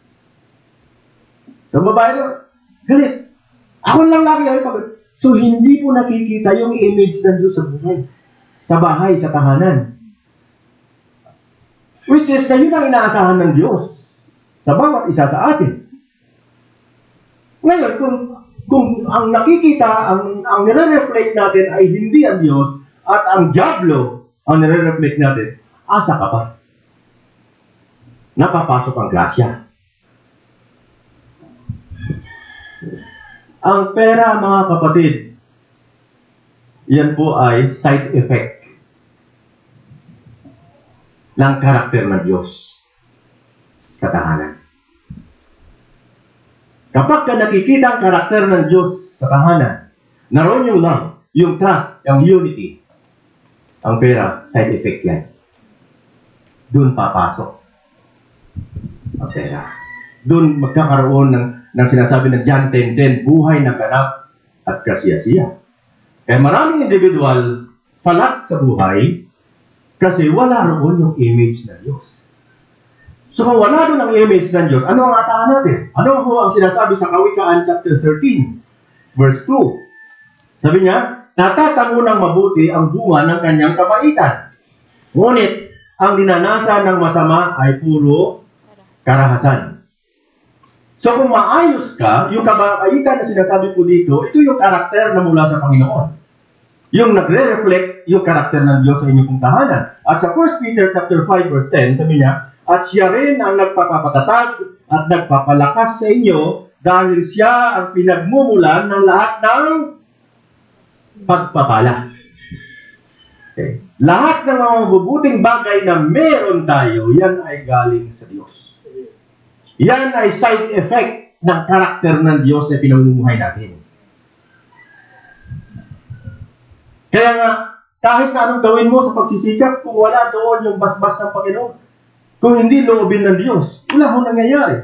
So, babae na, galit. Ako lang lagi ay pag... So, hindi po nakikita yung image ng Diyos sa buhay. Sa bahay, sa tahanan. Which is, na yun ang inaasahan ng Diyos sa bawat isa sa atin. Ngayon, kung ang nakikita, ang nire-reflect natin ay hindi ang Diyos at ang diablo ang nire-reflect natin, asa ka pa? Napapasok ang grasya. Ang pera, mga kapatid, yan po ay side effect ng karakter ng Diyos sa tahanan. Kapag ka nakikita ang karakter ng Diyos sa tahanan, naroon yung love, yung trust, yung unity, ang pera, side effect yan. Doon papasok ang pera. Doon magkakaroon ng sinasabi ng John 10:10, buhay na ganap at kasiya-siya. Kaya maraming individual salat sa buhay kasi wala roon yung image ng Diyos. So kung wala doon ang image ng Diyos, ano ang asahan natin? Ano ho ang sinasabi sa Kawikaan chapter 13, verse 2? Sabi niya, natatango ng mabuti ang bunga ng kanyang kabaitan. Ngunit, ang dinanasan ng masama ay puro karahasan. So kung maayos ka, yung kabaitan na sinasabi po dito, ito yung karakter na mula sa Panginoon. Yung nagre-reflect yung karakter ng Diyos sa inyong tahanan. At sa 1 Peter chapter 5 verse 10, sabi niya, at siya rin ang nagpapatatag at nagpapalakas sa inyo dahil siya ang pinagmumulan ng lahat ng pagpapala. Okay. Lahat ng mga mabubuting bagay na meron tayo, yan ay galing sa Diyos. Yan ay side effect ng karakter ng Diyos na pinamumuhay natin. Kaya nga, kahit na anong gawin mo sa pagsisikap, kung wala doon yung basbas ng Panginoon, kung hindi loobin ng Diyos, wala ho nangyayari.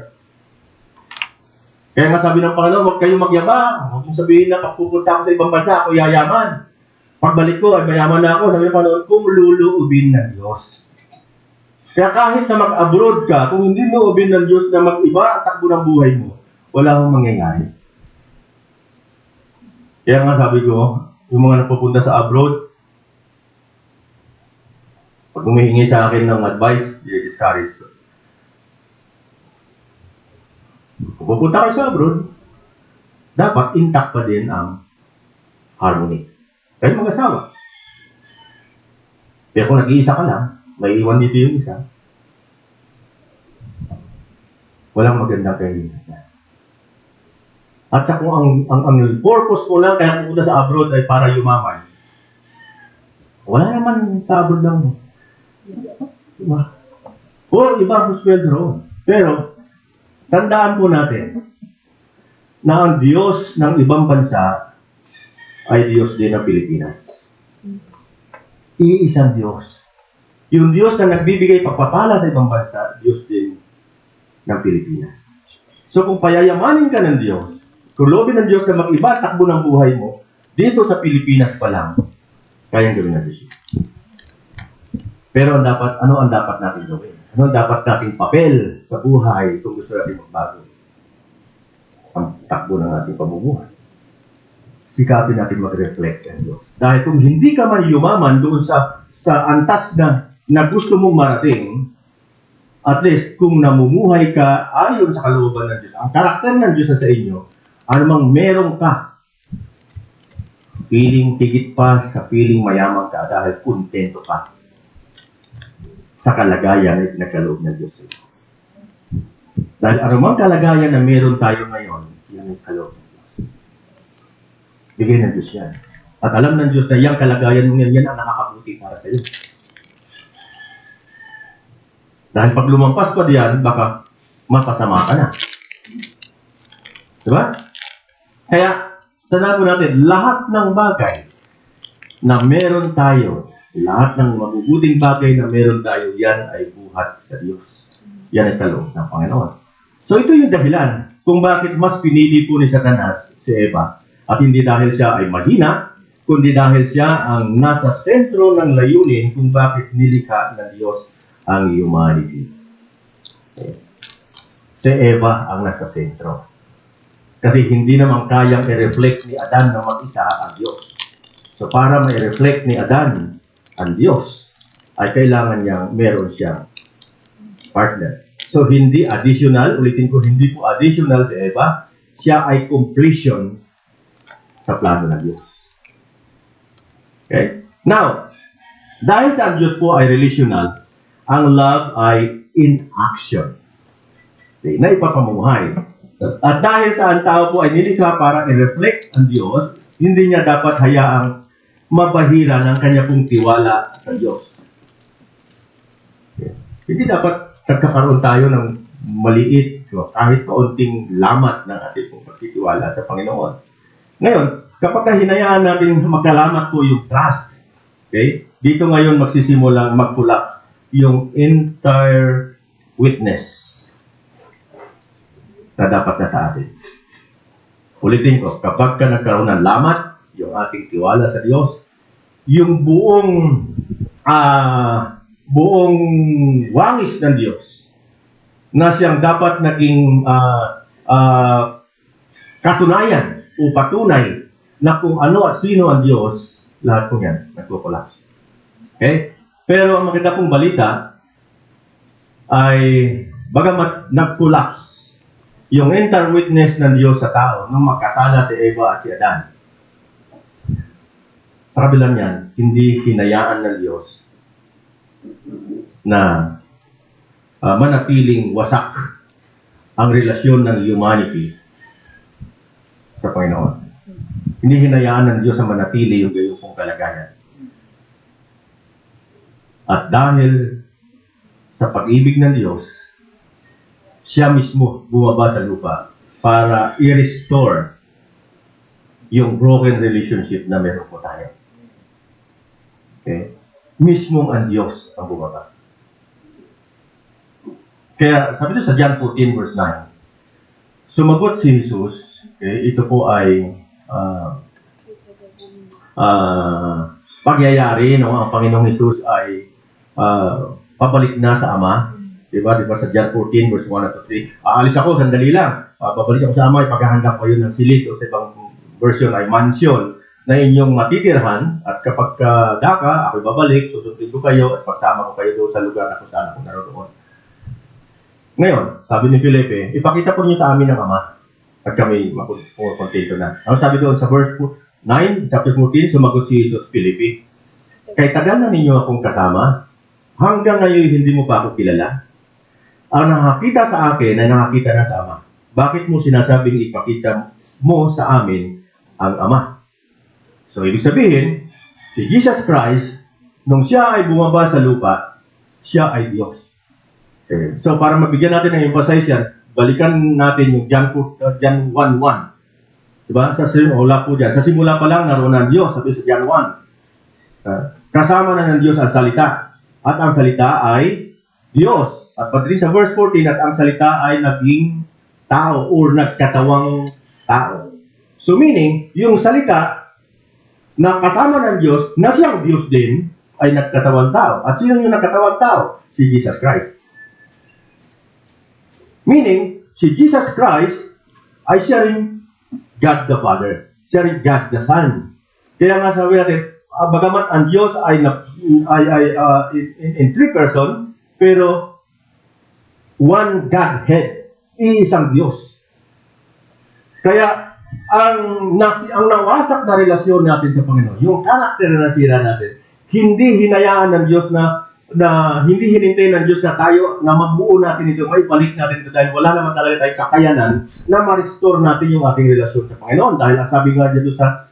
Kaya nga sabi ng Panginoon, huwag kayong magyabang. Huwag mong sabihin na pag pupunta ako sa ibang bansa, ako yayaman. Pagbalik ko, ay mayaman na ako. Sabi ng Panginoon, kung luluubin ng Diyos. Kaya kahit na mag-abroad ka, kung hindi loobin ng Diyos na mag-iba ang takbo ng buhay mo, wala hong mangyayari. Kaya nga sabi ko, yung mga napupunta sa abroad, pag humihingi sa akin ng advice, i-discourage ko. Kung pupunta kayo sa abroad, dapat intact pa din ang harmony. Kayo mag-asawa. Kaya kung nag-iisa ka lang, may iwan dito yung isa, walang magandang kaibigan. At sa kung ang purpose ko lang kaya pupunta sa abroad ay para yumaman, Wala naman sa abroad ng, diba? O, iba ang sweldo roon. Pero, tandaan po natin na ang Diyos ng ibang bansa ay Diyos din ng Pilipinas. Iisang Diyos. Yung Diyos na nagbibigay pagpapala sa ibang bansa, Diyos din ng Pilipinas. So kung payayamanin ka ng Diyos, kung loobin ng Diyos na mag-iba takbo ng buhay mo, dito sa Pilipinas pa lang, kayang gawin ng Diyos. Pero ano ang dapat natin gawin? Ano ang dapat nating papel sa buhay kung gusto natin magbago? Ang takbo ng ating pamumuhay. Sikapin natin mag-reflect ng Diyos. Dahil kung hindi ka man yumaman doon sa antas na gusto mong marating, at least kung namumuhay ka ayon sa kalooban ng Diyos, ang karakter ng Diyos na sa inyo, anumang meron ka, feeling higit pa sa feeling mayaman ka dahil kontento ka sa kalagayan na pinagkaloob ng Diyos sa inyo. Dahil anumang kalagayan na meron tayo ngayon, yan ay kaloob ng Diyos. Bigay ng Diyos yan. At alam ng Diyos na yung kalagayan mo yan ang nakakabuti para sa iyo. Dahil pag lumampas pa diyan, baka mapasama ka na. Diba? Kaya, tandaan po natin, lahat ng bagay na meron tayo, lahat ng mabubuting bagay na meron tayo, yan ay buhat sa Diyos. Yan ay kaloob ng Panginoon. So ito yung dahilan kung bakit mas pinili po ni Satanas si Eva. At hindi dahil siya ay mahina, kundi dahil siya ang nasa sentro ng layunin kung bakit nilikha ng Diyos ang humanity. Si Eva ang nasa sentro. Kasi hindi naman kayang i-reflect ni Adan na mag-isa ang Diyos. So para ma-reflect ni Adan ang Diyos, ay kailangan niyang meron siyang partner. So hindi additional, ulitin ko, hindi po additional si Eva, siya ay completion sa plano ng Diyos. Okay? Now, dahil sa Diyos po ay relational, ang love ay in action. Okay, na ipapamuhay. At dahil sa ang tao po ay nilikha para i-reflect ang Diyos, hindi niya dapat hayaang mabahira ng kanya pong tiwala sa Diyos. Okay. Hindi dapat nagkakaroon tayo ng maliit, kahit kaunting lamat ng ating pong pagtitiwala sa Panginoon. Ngayon, kapag hinayaan natin magkalamat po yung trust, okay, dito ngayon magsisimulang magpulak yung entire witness na dapat na sa atin. Ulitin ko, kapag ka nagkaroon ng lamat, yung ating tiwala sa Diyos, yung buong wangis ng Diyos na siyang dapat naging katunayan o patunay na kung ano at sino ang Diyos, lahat po yan nagkukulaps. Okay? Pero ang maganda pong balita ay bagamat nag-collapse yung entire witness ng Diyos sa tao nung magkasala si Eva at si Adan. Sa kabilang yan, hindi hinayaan ng Diyos na manatiling wasak ang relasyon ng humanity sa Panginoon. Hindi hinayaan ng Diyos na manatili yung gayong pong kalagayan. At dahil sa pag-ibig ng Diyos, siya mismo bumaba sa lupa para i-restore yung broken relationship na meron po tayo. Okay? Mismong ang Diyos ang bumaba. Kaya sabi ito sa John 14 verse 9, sumagot si Jesus, okay, ito po ay pagyayari no, ang Panginoong Jesus ay pabalik na sa Ama. Diba sa John 14 verse 1 at 3, aalis ako, sandali lang. Babalik ako sa Ama, ipaghahanap ko yun ng silid o sa ibang version ay mansion na inyong matitirhan at kapag daka, ako'y babalik, susundin ko kayo at pagsama ko kayo doon sa lugar na kung saan ako naroon. Ngayon, sabi ni Felipe, ipakita po niyo sa amin ng Ama at kami makukontento na. Ano sabi doon sa verse 9, chapter 14, sumagot si Jesus Felipe, kay tagal na ninyo akong kasama, hanggang ngayon hindi mo pa ako kilala. Ang nakakita sa akin ay nakakita na sa Ama. Bakit mo sinasabing ipakita mo sa amin ang Ama? So, ibig sabihin, si Jesus Christ nung siya ay bumaba sa lupa, siya ay Diyos. Okay. So, para mabigyan natin ng emphasize yan, balikan natin yung John 1:1. Diba? Wala po dyan. Sa simula pa lang, naroon ang Diyos. Sabi sa John 1. Kasama na ng Diyos ang salita. At ang salita ay Diyos. At pati sa verse 14, at ang salita ay naging tao or nagkatawang tao. So meaning, yung salita na kasama ng Diyos, na siyang Diyos din, ay nagkatawang tao. At sino yung nagkatawang tao? Si Jesus Christ. Meaning, si Jesus Christ ay siya rin God the Father. Siya rin God the Son. Kaya nga sabi natin, bagamat ang Diyos ay in three person, pero one Godhead, iisang Diyos. Kaya ang nawasak na relasyon natin sa Panginoon, yung karakter na nasira natin, hindi hinayaan ng Diyos na hindi hinintay ng Diyos na tayo na mabuo natin ito, may balik natin ito dahil wala naman talaga tayong kakayanan na ma-restore natin yung ating relasyon sa Panginoon. Dahil ang sabi nga dito sa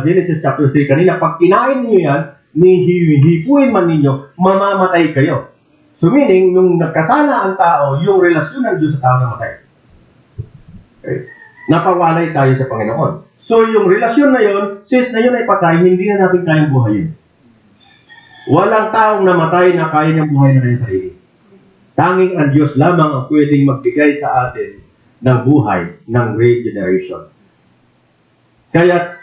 Genesis chapter 3 kanina, pag kinain niyo yan, hihipuin man ninyo, mamamatay kayo. So meaning, nung nagkasala ang tao, yung relasyon ng Diyos sa tao namatay. Okay. Napawalay tayo sa Panginoon. So yung relasyon na yun, since na yun ay patay, hindi na natin kayang buhayin. Walang taong namatay na kaya niyang buhay na kanyang sarili. Tanging ang Diyos lamang ang pwedeng magbigay sa atin ng buhay, ng regeneration. Kaya,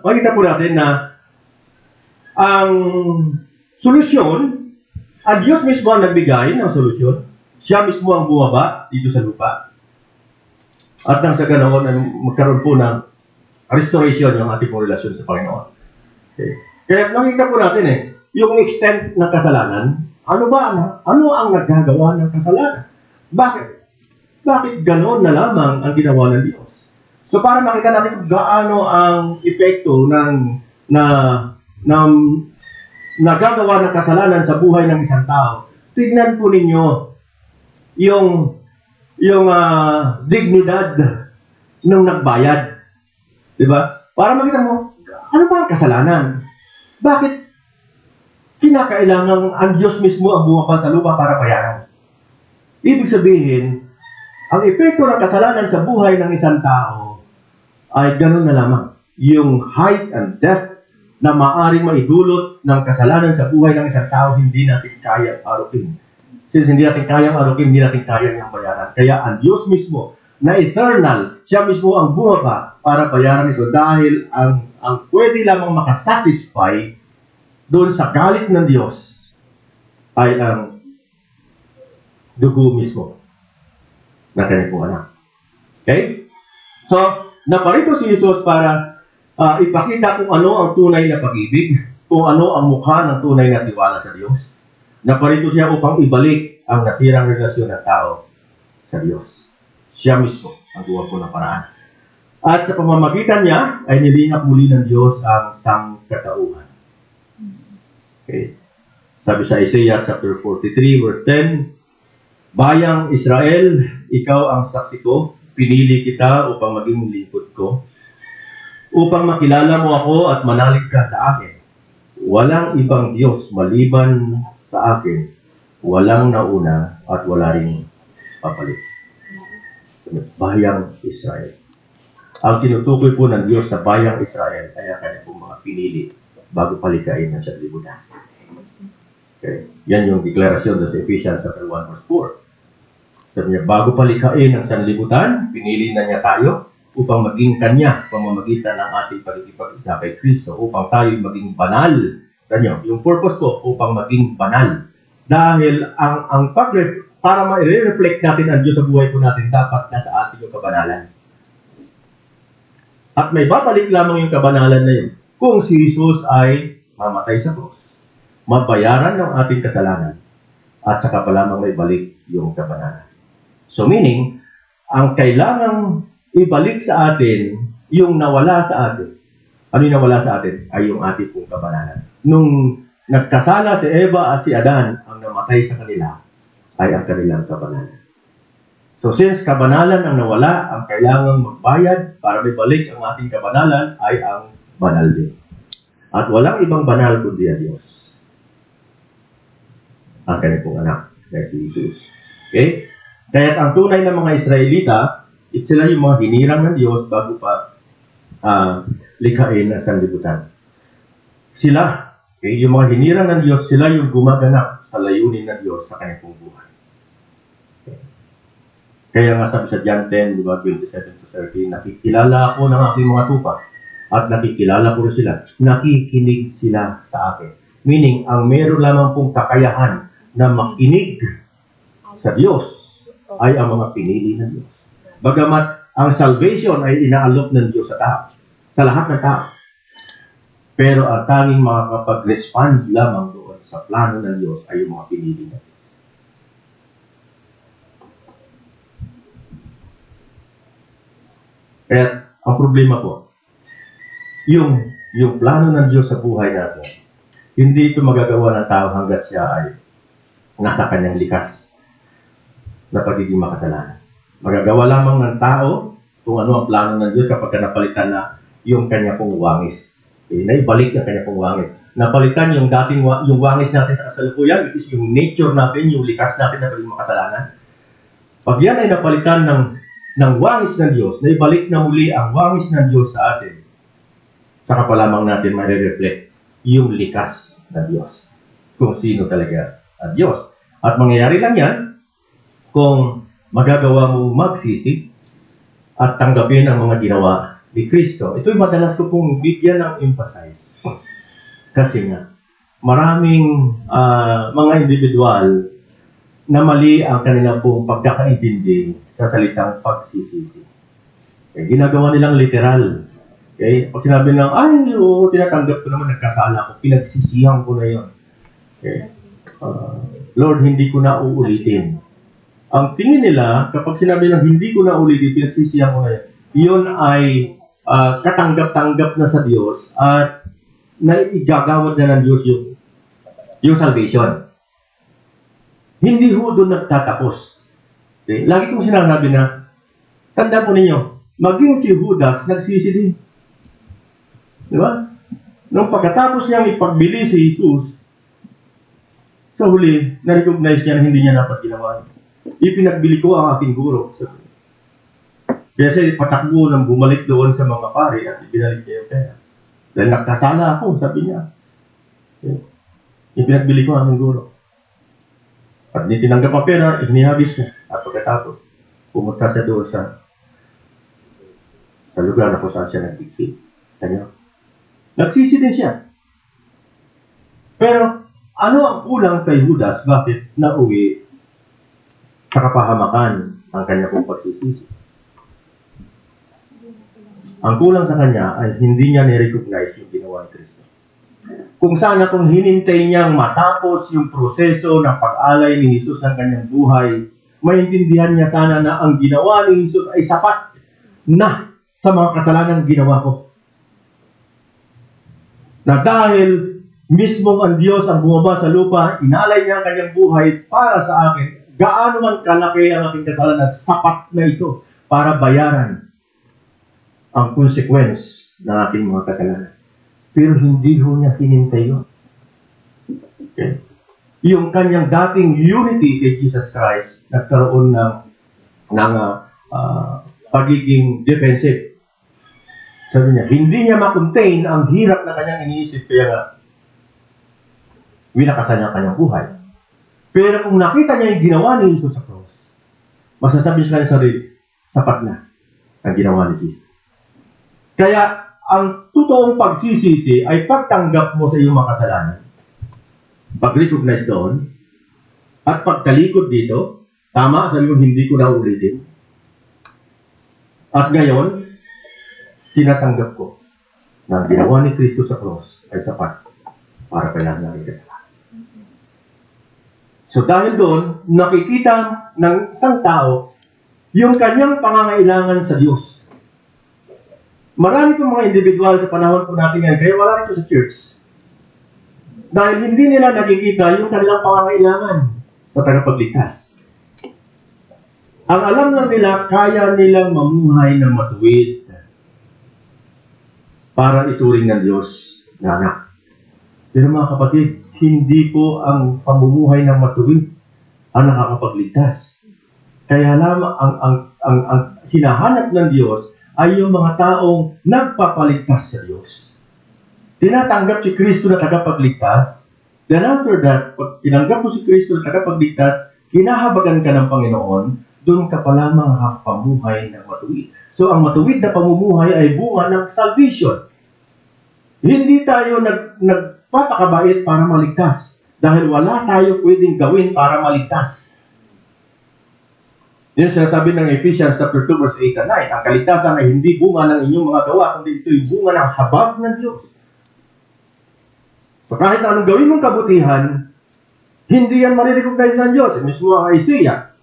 makita po natin na ang solusyon, ang Diyos mismo ang nagbigay ng solusyon. Siya mismo ang bumaba dito sa lupa. At nang sa ganoon, magkaroon po ng restoration ng ating relasyon sa Panginoon. Okay. Kaya nakita po natin yung extent ng kasalanan, ano ang naggagawa ng kasalanan? Bakit gano'n na lamang ang ginawa ng Diyos? So para makita natin kung gaano ang epekto ng nagagawa ng kasalanan sa buhay ng isang tao, tignan po ninyo yung dignidad ng nagbayad. Diba? Para makita mo, ano ba ang kasalanan? Bakit kinakailangan ang Diyos mismo ang bumaba sa lupa para bayaran? Ibig sabihin, ang epekto ng kasalanan sa buhay ng isang tao ay gano'n na lamang. Yung height and depth na maaaring maidulot ng kasalanan sa buhay ng isang tao, hindi natin kayang arukin. Since hindi natin kayang arukin, hindi natin kayang yung bayaran. Kaya ang Diyos mismo, na eternal, siya mismo ang bumaba para bayaran ito dahil ang pwede lamang makasatisfy doon sa galit ng Diyos ay ang dugo mismo na kanyang pong anak. Okay? So, naparito si Jesus para ipakita kung ano ang tunay na pag-ibig, kung ano ang mukha ng tunay na tiwala sa Diyos. Naparito siya upang ibalik ang nasirang relasyon ng tao sa Diyos. Siya mismo ang gawa po ng paraan. At sa pamamagitan niya, ay nilingap muli ng Diyos ang sangkatauhan. Okay. Sabi sa Isaiah chapter 43, verse 10, Bayang Israel, ikaw ang saksi ko, pinili kita upang maging lingkod ko, upang makilala mo ako at manalig ka sa akin. Walang ibang Diyos maliban sa akin, walang nauna at wala ring papalit. Bayang Israel. Ang tinutukoy po ng Diyos na bayang Israel, kaya kanya po mga pinili bago palikain ng sanlibutan. Okay. Yan yung deklarasyon sa Ephesians chapter 1 verse 4. Sabi niya, bago palikain ng sanlibutan, pinili na niya tayo upang maging kanya pamamagitan ng ating pagkikipag-isa kay Kristo, upang tayo maging banal. Ganyan, yung purpose ko, upang maging banal. Dahil ang para ma-reflect natin ang Diyos sa buhay po natin, dapat nasa atin yung kabanalan. At may babalik lamang yung kabanalan na yun kung si Jesus ay mamatay sa krus, mabayaran ng ating kasalanan, at saka pa lamang may balik yung kabanalan. So meaning, ang kailangang ibalik sa atin yung nawala sa atin. Ano yung nawala sa atin? Ay yung ating pong kabanalan. Nung nagkasala si Eva at si Adan, ang namatay sa kanila ay ang kanilang kabanalan. So since kabanalan ang nawala, ang kailangang magbayad para may balik ang ating kabanalan ay ang banal din. At walang ibang banal kundi ang Diyos. Ang kanyang pong anak, na si Jesus. Okay? Kaya ang tunay na mga Israelita, sila yung mga hinirang ng Diyos bago pa likhain ang sanlibutan. Sila, okay, yung mga hinirang ng Diyos, sila yung gumaganap sa layunin ng Diyos sa kanyang pong buhay. Okay. Kaya nga sabi sa John 10, 27-30, nakikilala ako ng aking mga tupa at nakikilala ko rin sila. Nakikinig sila sa akin. Meaning, ang meron lamang pong kakayahan na makinig sa Diyos ay ang mga pinili ng Diyos. Bagamat ang salvation ay inaalok ng Diyos sa tao, sa lahat ng tao. Pero ang tanging makakapag-respond lamang doon sa plano ng Diyos ay yung mga pinili ng Diyos. Kaya ang problema po, yung plano ng Diyos sa buhay natin, hindi ito magagawa ng tao hanggat siya ay nasa kanyang likas na pagiging makasalanan. Magagawa lamang ng tao kung ano ang plano ng Diyos kapag napalitan na yung kanya pong wangis. Naibalik yung kanya pong wangis. Napalitan yung dating yung wangis natin sa kasalukuyan, which is yung nature natin, yung likas natin na pagiging makasalanan. Pag yan ay napalitan ng wangis ng Diyos, naibalik na muli ang wangis ng Diyos sa atin, saka pa lamang natin ma-reflect yung likas ng Diyos. Kung sino talaga ang Diyos. At mangyayari lang yan kung magagawa mo magsisi at tanggapin ang mga ginawa ni Kristo. Ito'y madalas ko pong bigyan ng emphasize. Kasi nga, maraming mga individual na mali ang kanilang pong pagkakaintindi sa salitang pagsisisi. Ginagawa nilang literal. Okay? Pag sinabi ng, ay, oo, tinatanggap ko naman, nagkasala ko, pinagsisihan ko na yun. Okay? Lord, hindi ko na uulitin. Ang tingin nila, kapag sinabi ng hindi ko na ulitin, pinagsisihan ko na yun, yun ay katanggap-tanggap na sa Diyos at naigagawad na ng Diyos yung salvation. Hindi ho doon nagtatapos. Okay? Lagi kong sinasabi na, tanda po ninyo, maging si Judas, nagsisi din. Di ba? Nung pagkatapos niyang ipagbili si Jesus, sa huli, na-recognize niya na hindi niya dapat ginawa. Ipinagbili ko ang aking guro. Kasi patakbo nang bumalik doon sa mga pari at ibinalik niya yung pera. Dahil nagkasala ako, sabi niya. Ipinagbili ko ang aking guro. At di tinanggap ang pera, inihabis niya. At pagkatapos, pumunta siya doon sa lugar na kung saan siya nagtiksi. Kanya. Nagsisi din siya. Pero, ano ang kulang kay Judas? Bakit nauwi sa kapahamakan ang kanya pong pagsisisi? Ang kulang sa kanya ay hindi niya ni-recognize yung ginawa ni Kristo. Kung sana kung hinintay niyang matapos yung proseso ng pag-alay ni Jesus ng kanyang buhay, maintindihan niya sana na ang ginawa ni Jesus ay sapat na sa mga kasalanang ginawa ko. Na dahil mismo ang Diyos ang bumaba sa lupa, inalay niya ang kanyang buhay para sa akin, gaano man kalaki ang aking kasalanan, sapat na ito para bayaran ang consequence ng aking mga kasalanan. Pero hindi ho niya hinintay yun. Okay. Yung kanyang dating unity kay Jesus Christ, nagkaroon ng pagiging defensive. Sabi niya, hindi niya makontain ang hirap na kanyang iniisip, kaya nga, winakasan niya ang kanyang buhay. Pero kung nakita niya yung ginawa ni Jesus sa cross, masasabi siya sa sarili, sapat na ang ginawa ni Jesus. Kaya, ang totoong pagsisisi ay pagtanggap mo sa iyong makasalanan, pag-recognize doon, at pagtalikod dito, tama, sabi mo, hindi ko na ulitin. At ngayon, tinatanggap ko na ang ginawa ni Kristo sa cross ay sapat para kailangan natin kasalanan. So dahil doon, nakikita ng isang tao yung kanyang pangangailangan sa Diyos. Marami pong mga individual sa panahon po natin yan, kaya wala rito sa church. Dahil hindi nila nakikita yung kanilang pangangailangan sa tagapagligtas. Ang alam lang nila, kaya nilang mamuhay ng matuwid para ituring ng Diyos na anak. Pero mga kapatid, hindi po ang pamumuhay ng matuwid ang nakakapagligtas. Kaya lamang ang hinahanap ng Diyos ay yung mga taong nagpapaligtas sa Diyos. Tinatanggap si Kristo na tagapagligtas. Then after that, pag tinanggap mo si Kristo na tagapagligtas, kinahabagan ka ng Panginoon, doon ka pa lamang nakapamuhay ng matuwid. So ang matuwid na pamumuhay ay bunga ng salvation. Hindi tayo nagpapakabait para maligtas dahil wala tayo pwedeng gawin para maligtas. Yun sinasabi ng Ephesians chapter 2 verse 8 and 9, ang kaligtasan ay hindi bunga ng inyong mga gawa, kundi ito'y bunga ng habag ng Diyos. So kahit na anong gawin mong kabutihan, hindi yan marirecognize ng Diyos. Mismo ang Isaiah.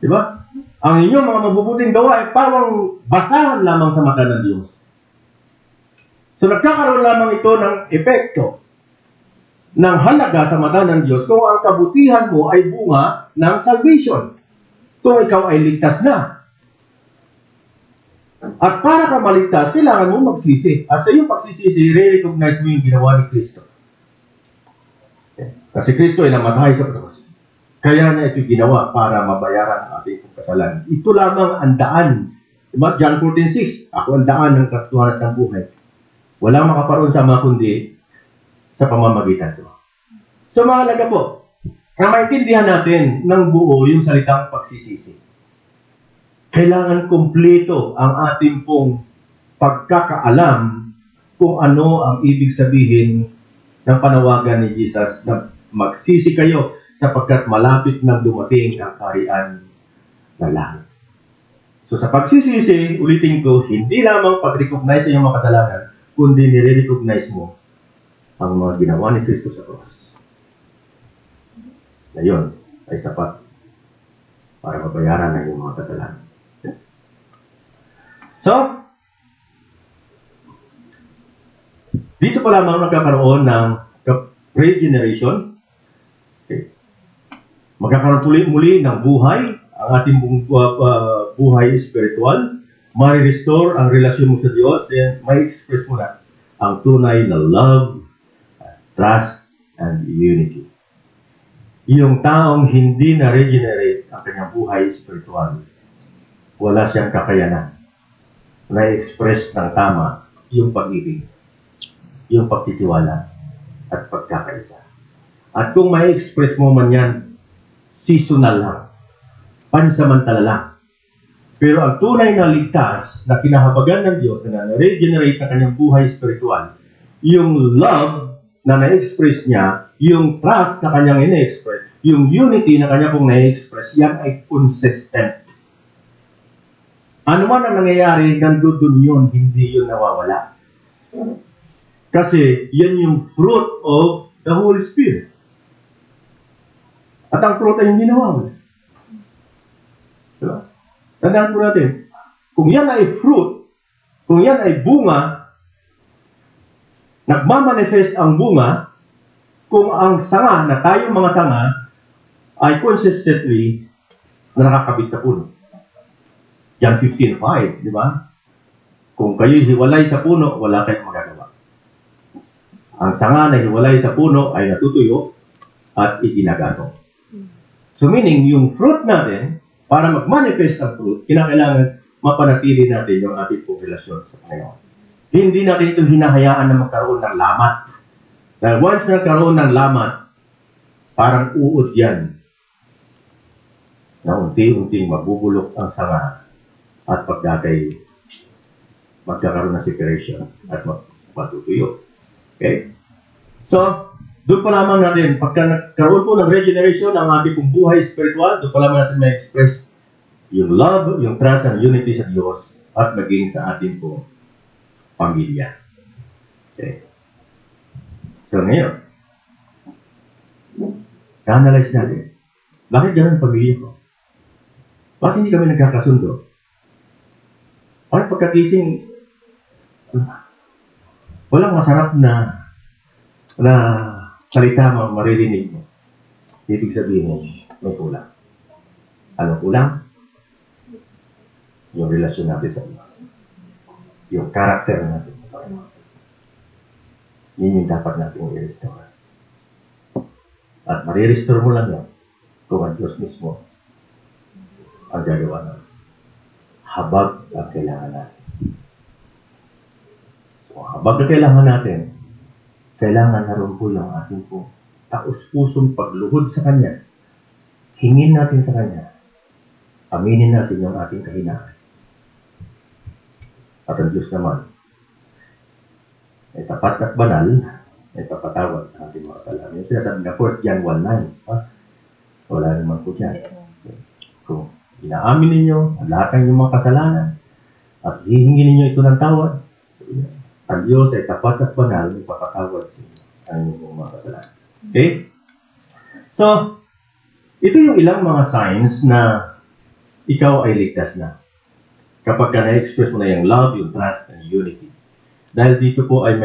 Diba? Ang inyong mga mabubuting gawa ay parang basahan lamang sa mata ng Diyos. So nagkakaroon lamang ito ng epekto ng halaga sa mata ng Diyos kung ang kabutihan mo ay bunga ng salvation. Kung ikaw ay ligtas na. At para ka maligtas, kailangan mo magsisi. At sa iyong pagsisisi, re-recognize mo yung ginawa ni Kristo. Kasi Kristo ay namatay sa krus. Kaya na ito ginawa para mabayaran ang ating kasalanan. Ito lamang ang daan. Diba? John 14:6, ako ang daan ng katotohanan ng buhay. Walang makaparoon sa mga kundi sa pamamagitan ko. So mahalaga po, na maintindihan natin ng buo yung salitang pagsisisi. Kailangan kumpleto ang ating pong pagkakaalam kung ano ang ibig sabihin ng panawagan ni Jesus na magsisi kayo sapagkat malapit na dumating ang kaharian ng langit. So sa pagsisisi, ulitin ko, hindi lamang pag-recognize sa iyong mga kasalanan, kundi nire-recognize mo ang mga ginawa ni Kristo sa cross. Na yun ay sapat para mabayaran ng iyong mga kasalanan. So, dito pa lamang nagkakaroon ng regeneration. Okay. Magkakaroon muli ng buhay, ang ating buhay spiritual. Mai-restore ang relasyon mo sa Diyos, then may express mo na ang tunay na love, trust, and unity. Yung taong hindi na-regenerate ang kanyang buhay spiritual, wala siyang kakayanan na-express ng tama yung pag-ibig, yung pagtitiwala, at pagkakaisa. At kung may express mo man yan, seasonal lang, pansamantala lang. Pero ang tunay na ligtas na kinahabagan ng Diyos na na-regenerate na kanyang buhay spiritual, yung love na na-express niya, yung trust na kanyang ina-express, yung unity na kanya pong na-express, yan ay consistent. Ano man ang nangyayari, nandun yun, hindi yun nawawala. Kasi yan yung fruit of the Holy Spirit. At ang fruit ay hindi nawawala. Diba? Tandaan po natin, kung yan ay fruit, kung yan ay bunga, nagmamanifest ang bunga, kung ang sanga na tayong mga sanga ay consistently na nakakabit sa puno. John 15:5, di ba? Kung kayo'y hiwalay sa puno, wala kayong magagawa. Ang sanga na hiwalay sa puno ay natutuyo at itinagano. So meaning, yung fruit natin, para mag-manifest ang fruit, kinakailangan mapanatili natin yung ating pong relasyon sa Panginoon. Hindi natin ito hinahayaan na magkaroon ng lamat. Dahil once nagkaroon ng lamat, parang uod yan na unti-unting mabubulok ang sanga at pagdagay magkakaroon ng separation at matutuyo. Okay? So, doon pa lamang natin, pagka nagkaroon po ng regeneration ng ating pong buhay spiritual, doon pa lamang natin ma-express yung love, yung trust, and unity sa Diyos at maging sa ating pong pamilya. Okay. So ngayon, analyze natin. Bakit ganun ang pamilya ko? Bakit hindi kami nagkakasundo? Bakit pagkakising, walang masarap na salita maririnig mo. Ibig sabihin, may kulang. Ano kulang? Yung relasyon natin sa Diyos. Yung karakter natin sa Panginoon. Yun yung dapat natin i-restore. At marirestore mo lang yan kung ang Diyos mismo ang gagawa ng habag ang kailangan natin. So, habag ang kailangan natin, kailangan naroon po yung ating po taus-pusong pagluhod sa Kanya. Hingin natin sa Kanya. Aminin natin yung ating kahinaan. At ang Diyos naman ay tapat at banal, ay papatawad sa ating mga kasalanan. Yung sinasabi na 1 John 1:9. Wala naman po dyan. Kung inaamin ninyo ang lahat ng inyong mga kasalanan at hihingi ninyo ito ng tawad, ang Diyos ay tapat at banal, ay papatawad sa inyo ang inyong mga kasalanan. Okay? So, ito yung ilang mga signs na ikaw ay ligtas na. Kapag ka na-express mo na yung love, yung trust, and unity. Dahil dito po ay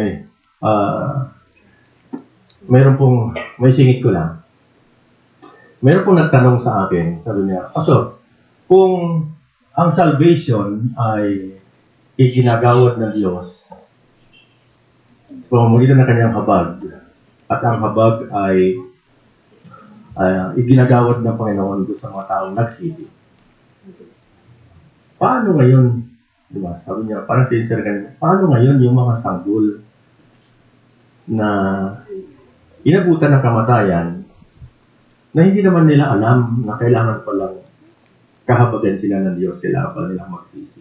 may singit ko lang. Mayroon pong nagtanong sa akin, sabi niya, Pastor, kung ang salvation ay iginagawad ng Diyos, pamamagitan ng kanyang habag, at ang habag ay iginagawad ng Panginoon doon sa mga taong nagsisi. Paano ngayon, di ba? Sabi niya, parang sincere kanina, paano ngayon yung mga sanggol na inabutan ng kamatayan na hindi naman nila alam na kailangan palang kahabagan sila ng Diyos, kailangan pala nilang magsisi.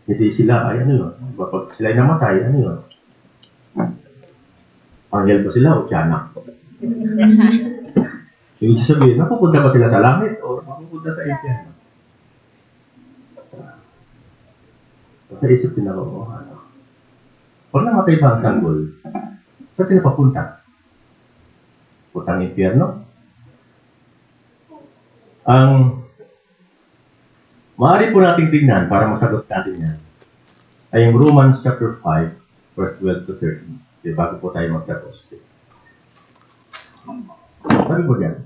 Hindi sila, ay ano yun, pag sila ay namatay, ano yun? Anghel ba sila o tiyanak? Ibig sabihin, napupunta ba sila sa langit o napupunta sa impyerno? Sa isip din ako, pag namatay ba ang sanggol, saan sila papunta? Putang impyerno? Ang maaari po nating tignan para masagot natin yan ay yung Romans chapter 5, verse 12 to 13. Di bago po tayo magtapos. Sabi po dyan,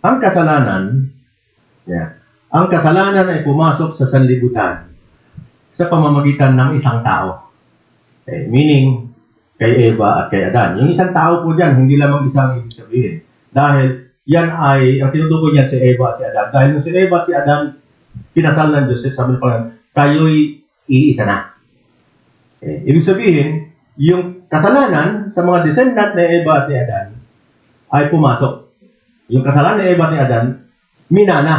ang kasalanan ay pumasok sa sanlibutan sa pamamagitan ng isang tao. Meaning, kay Eva at kay Adan. Yung isang tao po dyan, hindi lamang isang ibig sabihin. Dahil yan ay, ang tinutukoy niya si Eva at si Adan. Dahil nung si Eva at si Adan, pinasal ng Diyos, sabi pa kayo'y iisa na. Ibig sabihin, yung kasalanan sa mga descendant ni Eva at ni Adan ay pumasok. Yung kasalanan ni Eva at ni Adan, minana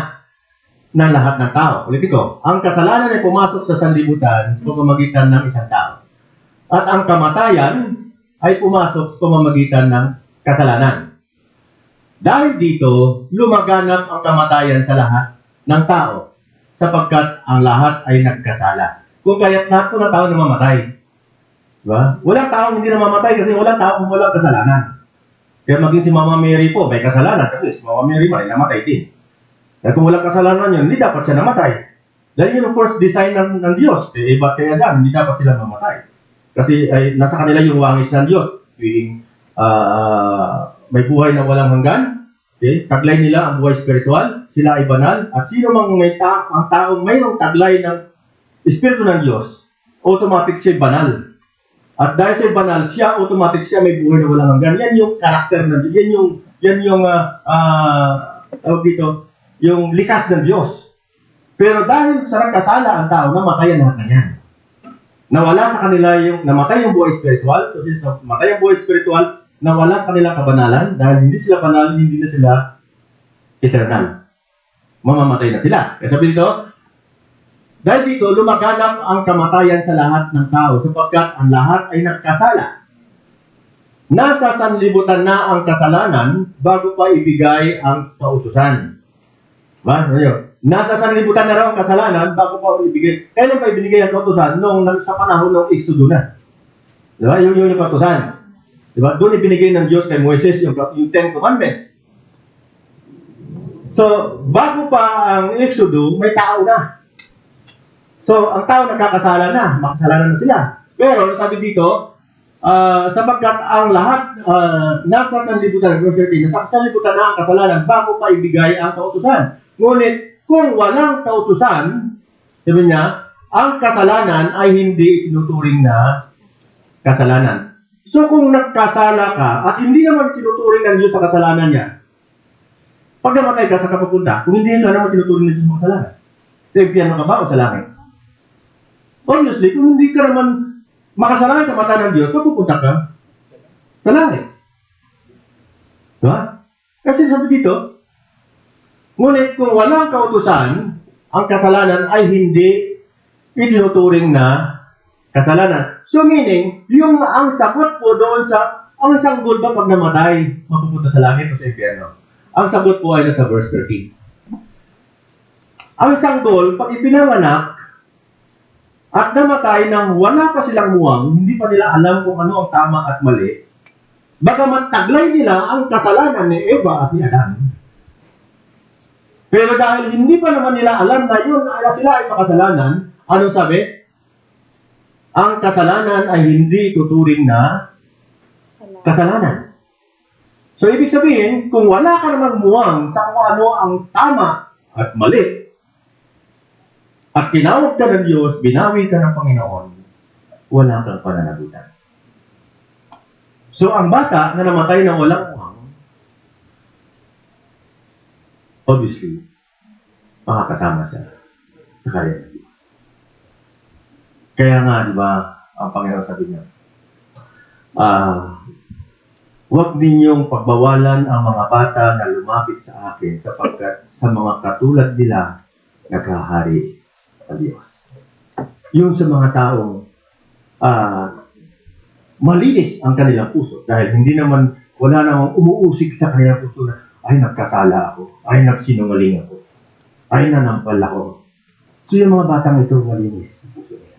ng lahat ng tao. Ulit ito, ang kasalanan ay pumasok sa sanlibutan sa pamamagitan ng isang tao. At ang kamatayan ay pumasok sa pamamagitan ng kasalanan. Dahil dito, lumaganap ang kamatayan sa lahat ng tao sapagkat ang lahat ay nagkasala. Kung kaya't lahat po ng tao namamatay. Diba? Walang tao hindi namamatay kasi walang tao kung walang kasalanan. Kaya maging si Mama Mary po, may kasalanan kasi si Mama Mary may namatay din. Dahil kung walang kasalanan yun, hindi dapat siya namatay. Dahil yun, of course, design ng Diyos. Iba kaya Adam, hindi dapat sila mamatay. Kasi ay, nasa kanila yung wangis ng Diyos. May buhay na walang hanggan. Okay? Taglay nila ang buhay spiritual. Sila ay banal. At sino mang ang taong mayroong taglay ng Espiritu ng Diyos, automatic siya banal. At dahil siya banal, siya automatic siya may buhay na walang hanggan. Yan yung karakter ng Diyos. Yan yung yung likas ng Diyos. Pero dahil sa nagkasala ang tao, namatayan lahat na yan. Nawala sa kanila namatay yung buhay spiritual. So since namatay yung buhay spiritual, nawala sa kanila kabanalan. Dahil hindi sila banal, hindi na sila eternal. Mamamatay na sila. Kaya sabi dito, dahil dito, lumaganap ang kamatayan sa lahat ng tao sapagkat ang lahat ay nagkasala. Nasa sanlibutan na ang kasalanan bago pa ibigay ang kautusan. Ba? Nasa sanlibutan na raw ang kasalanan bago pa ibigay. Kailan pa ibinigay ang kautusan? Sa panahon ng Exodus na. Diba? Yung kautusan. Diba? Doon ibinigay ng Diyos kay Moises yung Ten Commandments. So, bago pa ang Exodus, may tao na. So, ang tao nagkakasala na. Makasalanan na sila. Pero, sabi dito, sapagkat ang lahat nasa sanlibutan, nasa sanlibutan na ang kasalanan bago pa ibigay ang kautusan. Ngunit, kung walang kautusan, sabi niya, ang kasalanan ay hindi tinuturing na kasalanan. So kung nagkasala ka at hindi naman tinuturing ng Diyos sa kasalanan niya, pag namatay ka sa kapapunta, kung hindi ka naman tinuturing ng Diyos sa kasalanan, sa impyerno ka ba o sa langit? Obviously, kung hindi ka naman makasalanan sa mata ng Diyos, mapupunta ka sa langit. Diba? Kasi sabi dito, ngunit kung walang kautusan, ang kasalanan ay hindi itinuturing na kasalanan. So meaning, yung ang sagot po doon sa, ang sanggol ba pag namatay, mapupunta sa langit o sa impyerno? Ang sagot po ay nasa verse 13. Ang sanggol, pag ipinanganak, at namatay nang wala pa silang muwang, hindi pa nila alam kung ano ang tama at mali, bagamat taglay nila ang kasalanan ni Eva at ni Adan. Pero dahil hindi pa naman nila alam na yun, na sila ay makasalanan, anong sabi? Ang kasalanan ay hindi tuturing na kasalanan. So, ibig sabihin, kung wala ka namang muwang sa kung ano ang tama at mali, at tinawag ka ng Diyos, binawi ka ng Panginoon, wala kang pananagutan. So, ang bata na namatay ng walang muwang, obviously, makakasama siya sa karya ng Diyos. Kaya nga, di ba, ang Panginoon sabi niya, huwag ninyong pagbawalan ang mga bata na lumapit sa akin sapagkat sa mga katulad nila naghahari ang Diyos. Yung sa mga taong malinis ang kanilang puso dahil hindi naman, wala namang umuusig sa kanilang puso na ay nagkasala ako, ay nagsinungaling ako, ay nanampal ako. So yung mga batang ito malinis ang puso nila.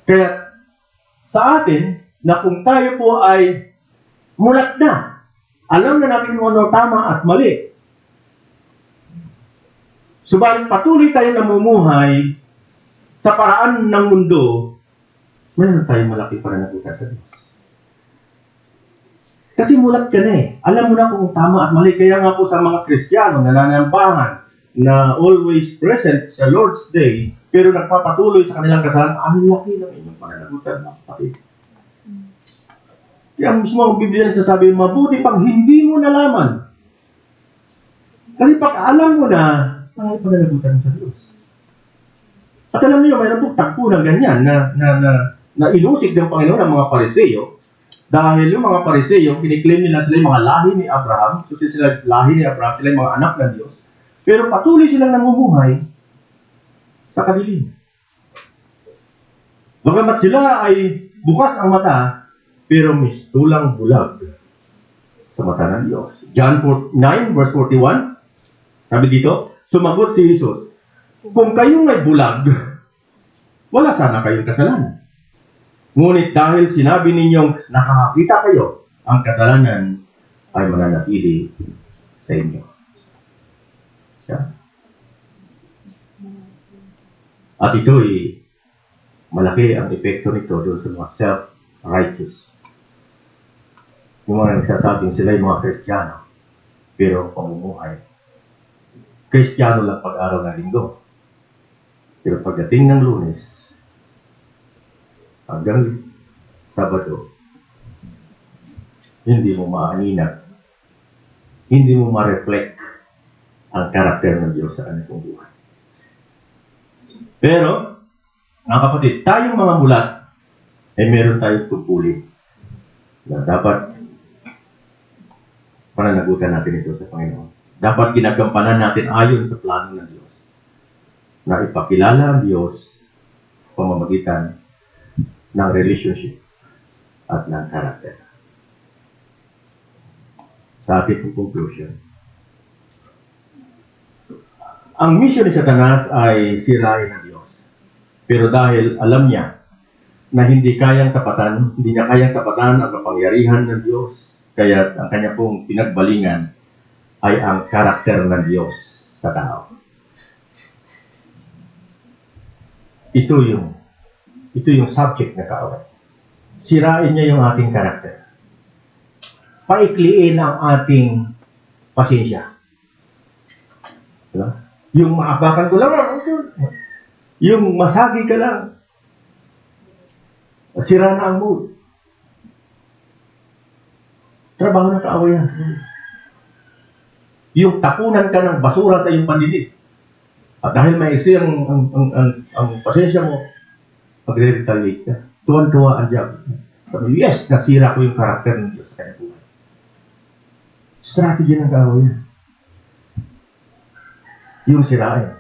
Kaya sa atin, na kung tayo po ay mulat na, alam na natin kung ano tama at mali, subalit patuloy tayo namumuhay sa paraan ng mundo, meron tayong malaking pananagutan sa Diyos. Kasi mulat ka na eh. Alam mo na kung tama at mali. Kaya nga po sa mga Kristiyano na nanambahan na always present sa Lord's Day, pero nagpapatuloy sa kanilang kasalanan, ang laki ng inyong pananagutan, mga kapatid. Kaya mismo ang Biblia nagsasabi, mabuti pang hindi mo nalaman. Kasi pag alam mo na, ang pananagutan sa Diyos. At alam niyo, mayroon po tagpo ng ganyan na inusig ng Panginoon ng mga Pariseyo. Dahil yung mga Pariseyo, kiniklaim nila sila yung mga lahi ni Abraham. So sila lahi ni Abraham, sila yung mga anak ng Diyos. Pero patuloy silang namumuhay sa kadilim. Bagamat sila ay bukas ang mata, pero mistulang bulag sa mata ng Diyos. John 9 verse 41, sabi dito, sumagot si Jesus, kung kayong ay bulag, wala sana kayong kasalanan. Ngunit dahil sinabi ninyong nakakakita kayo, ang kasalanan ay mananatili sa inyo. Yeah. At ito'y malaki ang epekto nito doon sa mga self-righteous. Yung mga nagsasabing sila yung mga Kristiyano, pero pamumuhay. Kristiyano lang pag-araw ng linggo. Pero pagdating ng Lunes, hanggang Sabado, hindi mo maaninag, hindi mo ma-reflect ang karakter ng Diyos sa kanilang buhay. Pero, mga kapatid, tayong mga mulat, ay meron tayong tungkulin na dapat pananagutan natin ito sa Panginoon. Dapat ginagampanan natin ayon sa plano ng Diyos na ipakilala ang Diyos pamamagitan ng relationship at ng karakter. Sa ating conclusion, ang mission ni Satanas ay sirain ang Diyos. Pero dahil alam niya na hindi niya kayang tapatan ang kapangyarihan ng Diyos, kaya ang kanya pong pinagbalingan ay ang karakter ng Diyos sa tao. Ito yung subject na kaaway. Sirain niya yung ating karakter. Paikliin ang ating pasensya. Diba? Yung maapakan ko lang, Yung masagi ka lang, sira na ang mood. Trabaho ng kaaway yan. Yung tapunan ka ng basura sa iyong pandinig. At dahil may isi ang pasensya mo, magre-retaliate ka. Tuwan-tuwa ang job. Sabi, yes, nasira ko yung karakter ng Diyos sa kanyang buhay. Strategy ng kaaway yan. Yung sirain.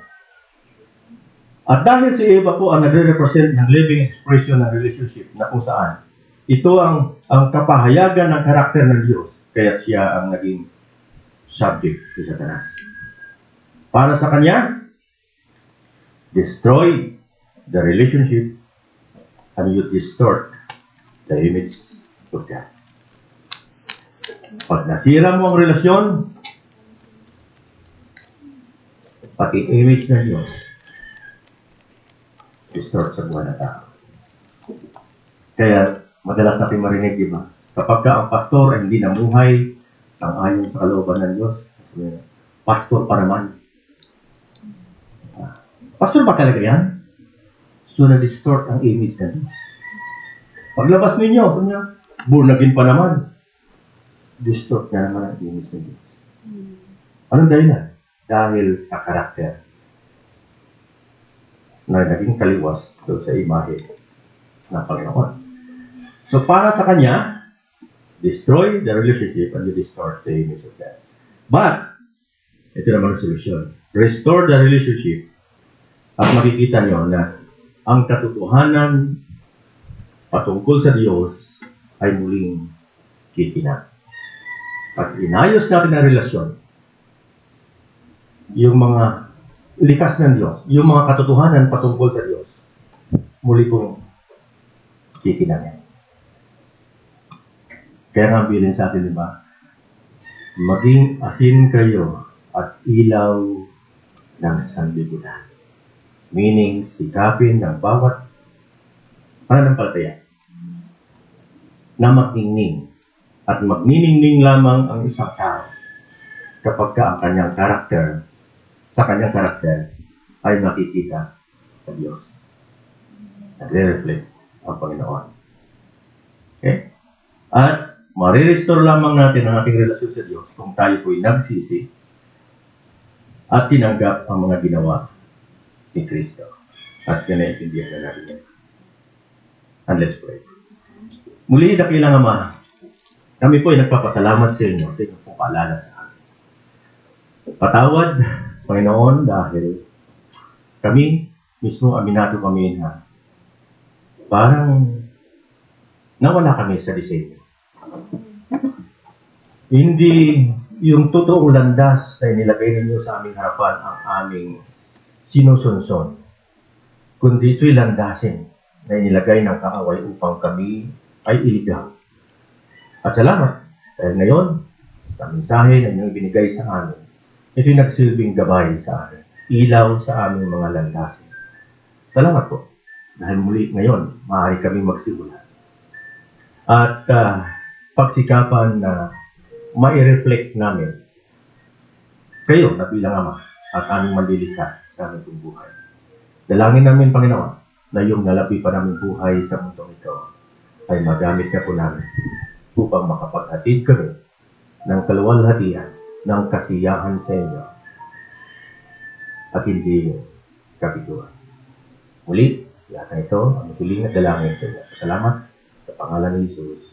At dahil si Eva po ang nagre-represent ng living expression ng relationship na kung saan ito ang kapahayagan ng karakter ng Diyos, kaya siya ang naging subject ni Satanas. Para sa kanya, destroy the relationship and you distort the image of God. Pag nasira mo ang relasyon, pati image ng Diyos, distort sa buhay ng tao. Kaya, madalas natin marinig, di ba? Kapag ang pastor ay hindi namuhay ang ayon sa kalooban ng Diyos, pastor pa naman. Pastor ba talaga yan? So, na-distort ang image ng Diyos. Paglabas ninyo, born again pa naman. Distort na naman ang image ng Diyos. Anong dahilan? Dahil sa karakter na naging kaliwas doon sa imahe ng Panginoon. So, para sa kanya, destroy the relationship and you distort the image of God. But, ito naman ang solusyon. Restore the relationship at makikita nyo na ang katotohanan patungkol sa Diyos ay muling kikinang. Pag inayos natin ang relasyon, yung mga likas ng Diyos, yung mga katotohanan patungkol sa Diyos, muli pong kikinangin. Kaya nga bilin sa atin, di ba? Maging asin kayo at ilaw ng sanlibutan. Meaning, sikapin ng bawat pananampalataya na magningning at magniningning lamang ang isang tao kapag ang kanyang karakter, sa kanyang karakter ay makikita sa Diyos. Nagre-reflect ang Panginoon. Okay? At marirestore lamang natin ang ating relasyon sa Diyos kung tayo po'y nagsisi at tinanggap ang mga ginawa ni Kristo. At kinaintindihan na natin yan. And let's pray. Muli, dakilang Ama, kami po ay nagpapasalamat sa inyo sa inyong pong paalala sa amin. Patawad, Panginoon, dahil kami, mismo aminado kami na parang nawala kami sa disenyo. Hindi yung totoong landas na inilagay ninyo sa aming harapan ang aming sinusunson, kundi ito'y landasin na inilagay ng kaaway upang kami ay iligaw. At salamat, dahil ngayon, sa mensahe na inyong binigay sa amin, ito'y nagsilbing gabay sa amin, ilaw sa aming mga landasin. Salamat po, dahil muli ngayon, maaari kami magsimula. At pagsikapan na mai-reflect namin kayo na bilang Ama at aming manlilikha sa aming buhay. Dalangin namin, Panginoon, na yung nalapi pa namin buhay sa mundong ito ay magamit na po namin upang makapaghatid kami ng kaluwalhatian, ng kasiyahan sa inyo at hindi kapituan. Muli, lahat na ito ang huling na dalangin sa inyo. Salamat sa pangalan ni Jesus.